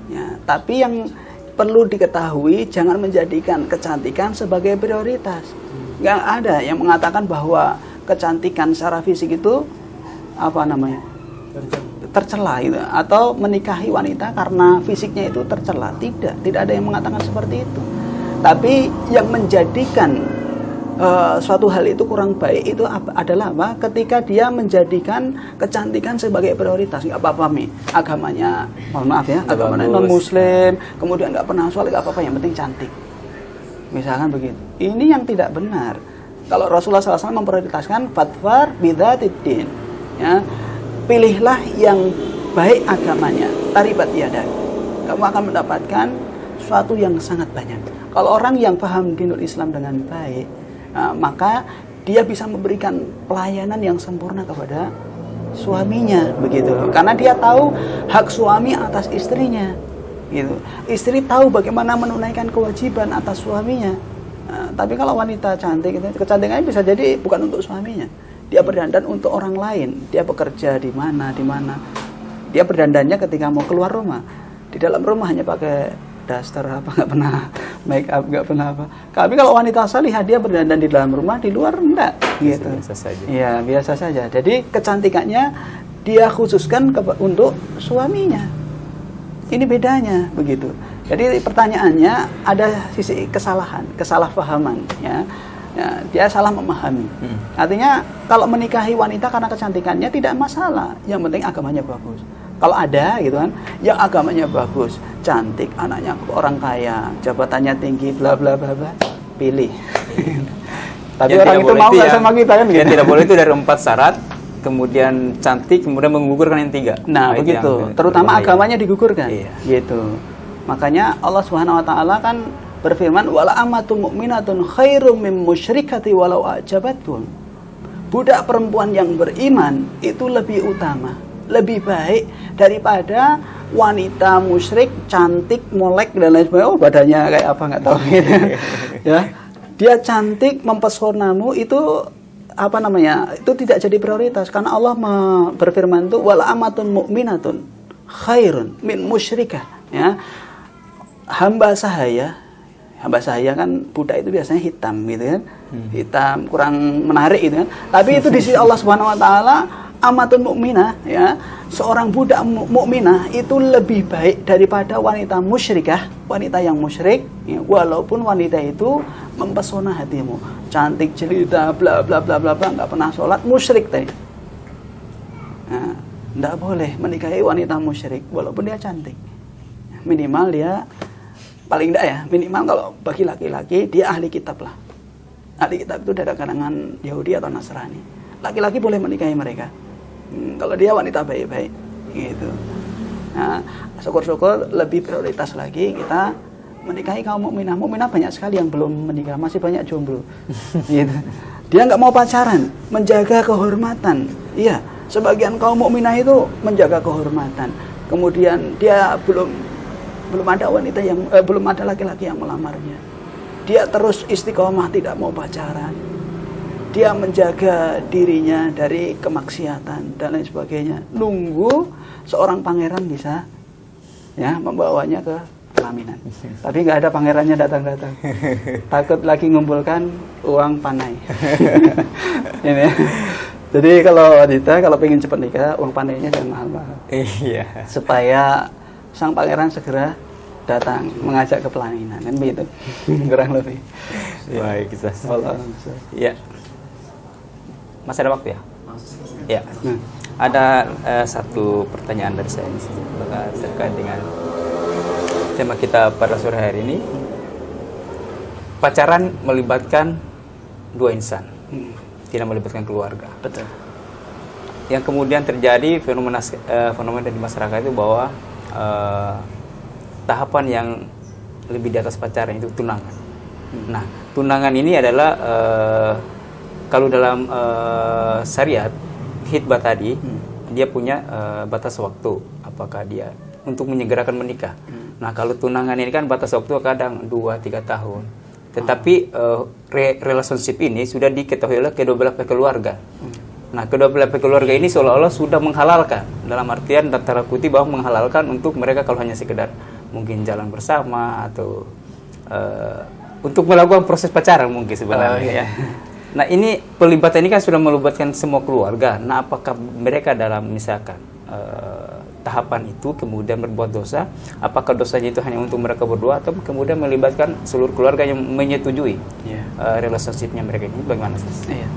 Speaker 3: Ya, tapi yang perlu diketahui, jangan menjadikan kecantikan sebagai prioritas. Nggak ada yang mengatakan bahwa kecantikan secara fisik itu apa namanya? Tercela gitu, atau menikahi wanita karena fisiknya itu tercela. Tidak ada yang mengatakan seperti itu. Tapi yang menjadikan suatu hal itu kurang baik itu adalah apa? Ketika dia menjadikan kecantikan sebagai prioritas. Nggak apa-apa nih, agamanya, mohon maaf ya, agamanya non muslim, kemudian nggak pernah sholat, nggak apa-apa, yang penting cantik. Misalkan begitu. Ini yang tidak benar. Kalau Rasulullah SAW memprioritaskan fatfar bidzatiddin, ya, pilihlah yang baik agamanya, taribat yadak. Kamu akan mendapatkan sesuatu yang sangat banyak. Kalau orang yang paham dinul Islam dengan baik, maka dia bisa memberikan pelayanan yang sempurna kepada suaminya, begitu. Karena dia tahu hak suami atas istrinya, gitu. Istri tahu bagaimana menunaikan kewajiban atas suaminya. Tapi kalau wanita cantik, kecantikannya bisa jadi bukan untuk suaminya. Dia berdandan untuk orang lain. Dia bekerja di mana. Dia berdandannya ketika mau keluar rumah. Di dalam rumah hanya pakai daster apa, nggak pernah make up, nggak pernah apa. Tapi kalau wanita salihah dia berdandan di dalam rumah, di luar enggak, gitu.
Speaker 2: Biasa saja.
Speaker 3: Iya, biasa saja. Jadi kecantikannya dia khususkan untuk suaminya. Ini bedanya, begitu. Jadi pertanyaannya ada sisi kesalahpahaman, ya. Ya, dia salah memahami. Artinya kalau menikahi wanita karena kecantikannya tidak masalah, yang penting agamanya bagus. Kalau ada gitu kan, yang agamanya bagus, cantik, anaknya orang kaya, jabatannya tinggi, bla bla bla bla, pilih. Tapi
Speaker 2: Yang
Speaker 3: orang
Speaker 2: tidak
Speaker 3: itu
Speaker 2: boleh
Speaker 3: mau nggak
Speaker 2: yang-
Speaker 3: sama kita kan gitu.
Speaker 2: Yang tidak boleh itu dari 4 syarat, kemudian cantik, kemudian menggugurkan yang 3.
Speaker 3: Nah,
Speaker 2: itu
Speaker 3: begitu.
Speaker 2: yang
Speaker 3: Terutama
Speaker 2: berbahaya.
Speaker 3: agamanya digugurkan.
Speaker 2: Iya.
Speaker 3: Gitu. Makanya Allah Subhanahu wa taala kan berfirman, "Wala amatun mu'minatun khairum min musyrikati walau ajabatkum." Budak perempuan yang beriman itu lebih utama, lebih baik daripada wanita musyrik, cantik, molek dan lain sebagainya. Oh, badannya kayak apa nggak tahu gitu. Ya. Dia cantik, mempesonamu itu apa namanya? Itu tidak jadi prioritas karena Allah berfirman itu wala amatun mu'minatun khairun min musyrikah, ya. Hamba sahaya kan budak itu biasanya hitam gitu kan. Hitam, kurang menarik gitu kan. Tapi itu di sisi Allah Subhanahu wa taala amatun mukminah, ya. Seorang budak mukminah itu lebih baik daripada wanita musyrikah, wanita yang musyrik, ya, walaupun wanita itu mempesona hatimu, cantik jelita, bla bla bla bla bla, nggak pernah sholat, musyrik tadi. Nah, nggak boleh menikahi wanita musyrik walaupun dia cantik. Minimal dia, paling enggak ya, minimal kalau bagi laki-laki dia ahli kitab lah. Ahli kitab itu dari kalangan Yahudi atau Nasrani. Laki-laki boleh menikahi mereka. Kalau dia wanita baik-baik, gitu. Nah, syukur-syukur lebih prioritas lagi kita menikahi kaum mukminah. Mukminah banyak sekali yang belum menikah, masih banyak jomblo. Gitu. Dia nggak mau pacaran, menjaga kehormatan. Iya, sebagian kaum mukminah itu menjaga kehormatan. Kemudian dia belum ada wanita yang belum ada laki-laki yang melamarnya. Dia terus istiqomah, tidak mau pacaran. Dia menjaga dirinya dari kemaksiatan dan lain sebagainya. Nunggu seorang pangeran bisa, ya, membawanya ke pelaminan. Tapi nggak ada pangerannya datang-datang. Takut lagi ngumpulkan uang panai. Ini. Jadi kalau wanita kalau pengen cepat nikah, uang panainya jangan mahal-mahal.
Speaker 2: Iya.
Speaker 3: Supaya sang pangeran segera datang mengajak ke pelaminan kan begitu kurang lebih.
Speaker 2: Baik, Ustaz.
Speaker 3: Allah.
Speaker 2: Ya. Masih ada waktu ya? Ya. Ada satu pertanyaan dari saya terkait dengan tema kita pada sore hari ini. Pacaran melibatkan dua insan, tidak melibatkan keluarga.
Speaker 3: Betul.
Speaker 2: Yang kemudian terjadi fenomena di masyarakat itu bahwa tahapan yang lebih di atas pacaran itu tunangan. Nah, tunangan ini adalah kalau dalam syariat khitbah tadi dia punya batas waktu, apakah dia untuk menyegerakan menikah. Nah, kalau tunangan ini kan batas waktu kadang 2-3 tahun. Tetapi relationship ini sudah diketahui oleh kedua belah pihak keluarga. Nah, kedua belah pihak keluarga ini seolah-olah sudah menghalalkan, dalam artian tanda kutip bahwa menghalalkan untuk mereka kalau hanya sekedar mungkin jalan bersama atau untuk melakukan proses pacaran mungkin sebenarnya ya. Nah, ini pelibatan ini kan sudah melibatkan semua keluarga. Nah, apakah mereka dalam misalkan tahapan itu kemudian berbuat dosa, apakah dosanya itu hanya untuk mereka berdua atau kemudian melibatkan seluruh keluarga yang menyetujui relationship-nya mereka ini, bagaimana sih?
Speaker 3: Iya.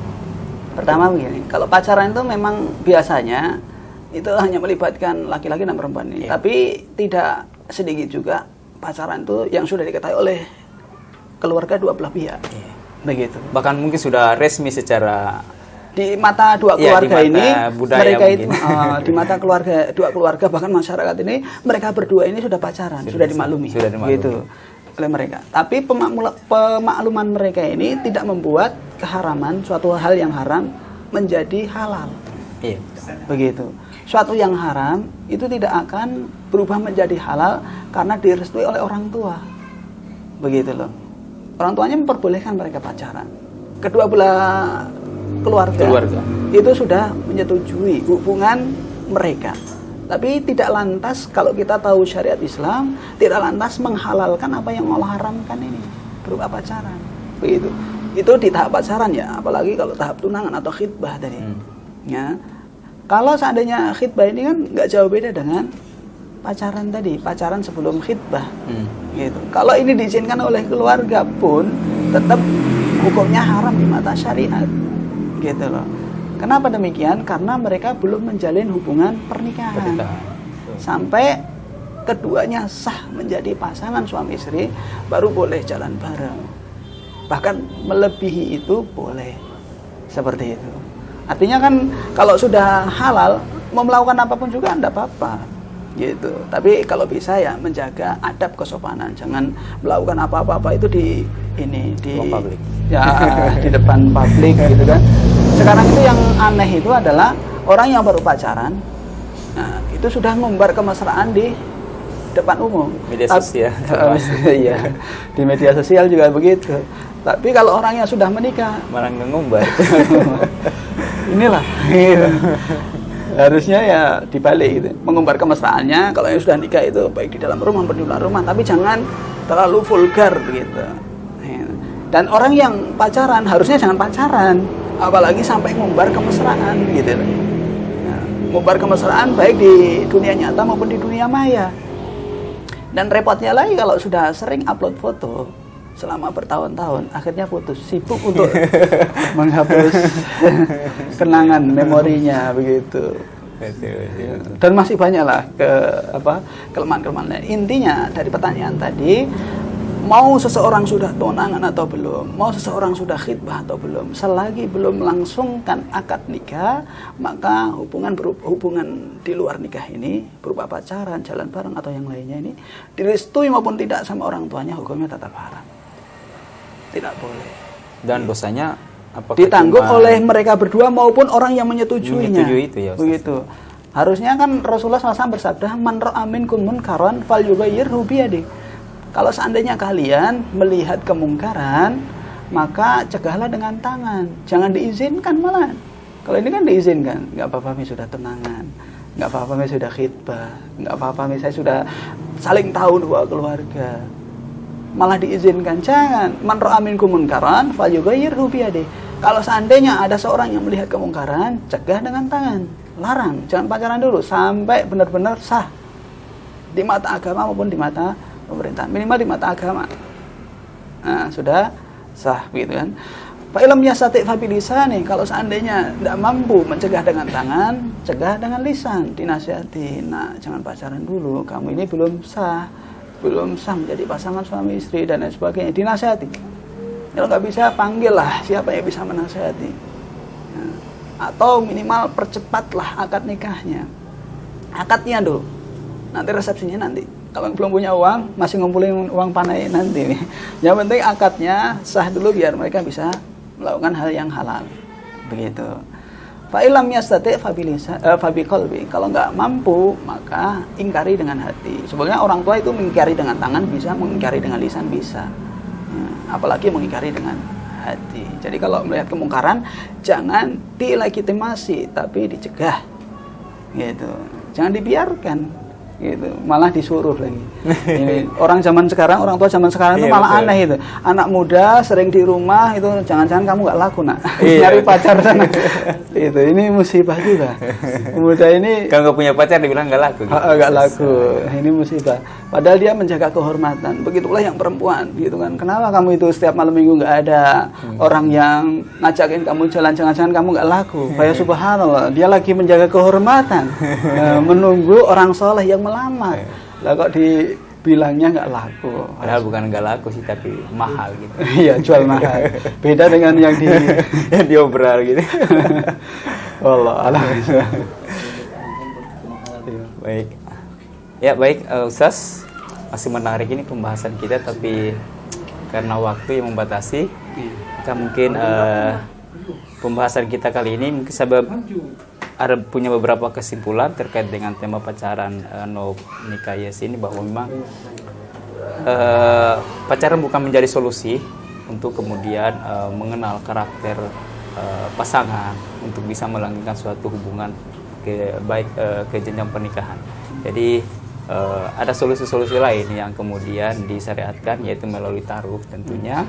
Speaker 3: Pertama begini, kalau pacaran itu memang biasanya itu hanya melibatkan laki-laki dan perempuan ini, tapi tidak sedikit juga pacaran itu yang sudah diketahui oleh keluarga dua belah pihak. Begitu. Bahkan
Speaker 2: mungkin sudah resmi secara
Speaker 3: di mata dua keluarga ini, mereka itu di mata dua keluarga bahkan masyarakat ini, mereka berdua ini sudah pacaran, sudah dimaklumi. Gitu oleh mereka. Tapi pemakluman mereka ini tidak membuat keharaman suatu hal yang haram menjadi halal.
Speaker 2: Iya.
Speaker 3: Begitu. Suatu yang haram itu tidak akan berubah menjadi halal karena direstui oleh orang tua. Begitu loh. Orang tuanya memperbolehkan mereka pacaran. Kedua belah keluarga itu sudah menyetujui hubungan mereka. Tapi tidak lantas kalau kita tahu syariat Islam, tidak lantas menghalalkan apa yang Allah haramkan ini berupa pacaran. Begitu. Itu di tahap pacaran ya, apalagi kalau tahap tunangan atau khitbah tadi. Ya. Kalau seandainya khitbah ini kan nggak jauh beda dengan pacaran tadi, pacaran sebelum khitbah. Gitu. Kalau ini diizinkan oleh keluarga pun tetap hukumnya haram di mata syariat. Gitu loh. Kenapa demikian? Karena mereka belum menjalin hubungan pernikahan. Sampai keduanya sah menjadi pasangan suami istri, baru boleh jalan bareng. Bahkan melebihi itu boleh. Seperti itu. Artinya kan kalau sudah halal, mau melakukan apapun juga tidak apa-apa. Gitu. Tapi kalau bisa ya menjaga adab kesopanan, jangan melakukan apa-apa itu di publik. Ya, di depan publik gitu kan. Sekarang itu yang aneh itu adalah orang yang baru pacaran, nah, itu sudah ngumbar kemesraan di depan umum.
Speaker 2: Media sosial.
Speaker 3: Iya, di media sosial juga begitu. Tapi kalau orang yang sudah menikah,
Speaker 2: malah ngumbar.
Speaker 3: Inilah. Gitu. Harusnya ya dibalik gitu. Mengumbar kemesraannya kalau yang sudah nikah itu baik di dalam rumah maupun di luar rumah, tapi jangan terlalu vulgar begitu. Dan orang yang pacaran harusnya jangan pacaran, apalagi sampai ngumbar kemesraan gitu. Ngumbar kemesraan baik di dunia nyata maupun di dunia maya. Dan repotnya lagi kalau sudah sering upload foto selama bertahun-tahun, akhirnya putus, sibuk untuk menghapus kenangan memorinya begitu. Dan masih banyak lah kelemahan-kelemahan. Intinya dari pertanyaan tadi, mau seseorang sudah tunangan atau belum, mau seseorang sudah khitbah atau belum, selagi belum melangsungkan akad nikah, maka hubungan di luar nikah ini berupa pacaran, jalan bareng atau yang lainnya ini direstui maupun tidak sama orang tuanya, hukumnya tetap haram. Tidak boleh.
Speaker 2: Dan dosanya
Speaker 3: ditanggung oleh mereka berdua maupun orang yang menyetujuinya.
Speaker 2: Menyetujui itu ya, Ustaz.
Speaker 3: Begitu. Harusnya kan Rasulullah SAW bersabda, "Man ra'a minkum munkaran falyughayyirhu biyadihi." Kalau seandainya kalian melihat kemungkaran, maka cegahlah dengan tangan. Jangan diizinkan malah. Kalau ini kan diizinkan, nggak apa-apa mi sudah tunangan, nggak apa-apa mi sudah khitbah, nggak apa-apa mi saya sudah saling tahu dua keluarga. Malah diizinkan, jangan. Man ra'a minkum munkaran falyughayyirhu biyadihi. Kalau seandainya ada seorang yang melihat kemungkaran, cegah dengan tangan. Larang, jangan pacaran dulu sampai benar-benar sah di mata agama maupun di mata pemerintahan, minimal di mata agama. Nah, sudah sah gitu kan. Pak ilm yastati' fa bilisani, kalau seandainya tidak mampu mencegah dengan tangan, cegah dengan lisan, dinasihati. Nah, jangan pacaran dulu, kamu ini belum sah menjadi pasangan suami istri dan lain sebagainya, dinasihati. Kalau nggak bisa, panggillah siapa yang bisa menasihati. Nah, atau minimal percepatlah akad nikahnya. Akadnya dulu, nanti resepsinya nanti. Kalau belum punya uang, masih ngumpulin uang panai nanti. Yang penting akadnya sah dulu biar mereka bisa melakukan hal yang halal. Begitu. Fa illam yastati' fa biqalbi. Kalau nggak mampu, maka ingkari dengan hati. Sebenarnya orang tua itu mengingkari dengan tangan bisa, mengingkari dengan lisan bisa. Apalagi mengingkari dengan hati. Jadi kalau melihat kemungkaran, jangan dilegitimasi, tapi dicegah. Gitu. Jangan dibiarkan. Gitu, malah disuruh lagi. Ini orang zaman sekarang, orang tua zaman sekarang itu malah aneh itu. Anak muda sering di rumah itu, jangan-jangan kamu nggak laku nak, nyari pacar sana. Itu ini musibah juga. Pemuda ini
Speaker 2: Kalau nggak punya pacar dibilang nggak laku. Gitu.
Speaker 3: nggak laku. Ini musibah. Padahal dia menjaga kehormatan. Begitulah yang perempuan, gitu kan. Kenapa kamu itu setiap malam minggu nggak ada orang yang ngajakin kamu jalan-jalan, kamu nggak laku? Kayak subhanallah, dia lagi menjaga kehormatan, menunggu orang soleh yang melamar. Lah kok dibilangnya nggak laku?
Speaker 2: Padahal bukan nggak laku sih, tapi mahal gitu.
Speaker 3: Iya, jual mahal. Beda dengan yang
Speaker 2: Yang diobral gitu.
Speaker 3: Allah alam.
Speaker 2: Baik. Ya baik, Ustaz, masih menarik ini pembahasan kita, tapi karena waktu yang membatasi, kita mungkin pembahasan kita kali ini mungkin sebab ada punya beberapa kesimpulan terkait dengan tema pacaran no nikah yes ini, bahwa memang pacaran bukan menjadi solusi untuk kemudian mengenal karakter pasangan untuk bisa melanggengkan suatu hubungan ke jenjang pernikahan. Jadi ada solusi-solusi lain yang kemudian disyariatkan, yaitu melalui taruh tentunya,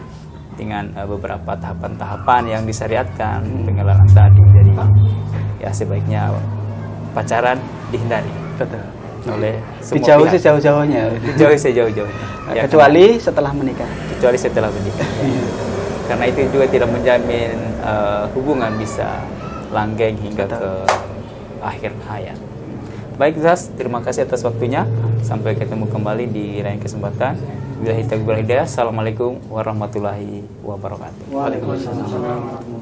Speaker 2: dengan beberapa tahapan-tahapan yang disyariatkan pengenalan tadi. Jadi ya sebaiknya pacaran dihindari.
Speaker 3: Betul.
Speaker 2: Oleh semua
Speaker 3: Dijauhi
Speaker 2: pihak.
Speaker 3: sejauh-jauhnya.
Speaker 2: Dijauhi sejauh-jauhnya. Ya,
Speaker 3: Kecuali setelah menikah.
Speaker 2: kecuali setelah menikah. Karena itu juga tidak menjamin hubungan bisa langgeng hingga ke akhir hayat. Baik Ustaz, terima kasih atas waktunya. Sampai ketemu kembali di lain kesempatan. Billahi taufiq wal hidayah. Assalamualaikum warahmatullahi wabarakatuh.
Speaker 4: Waalaikumsalam.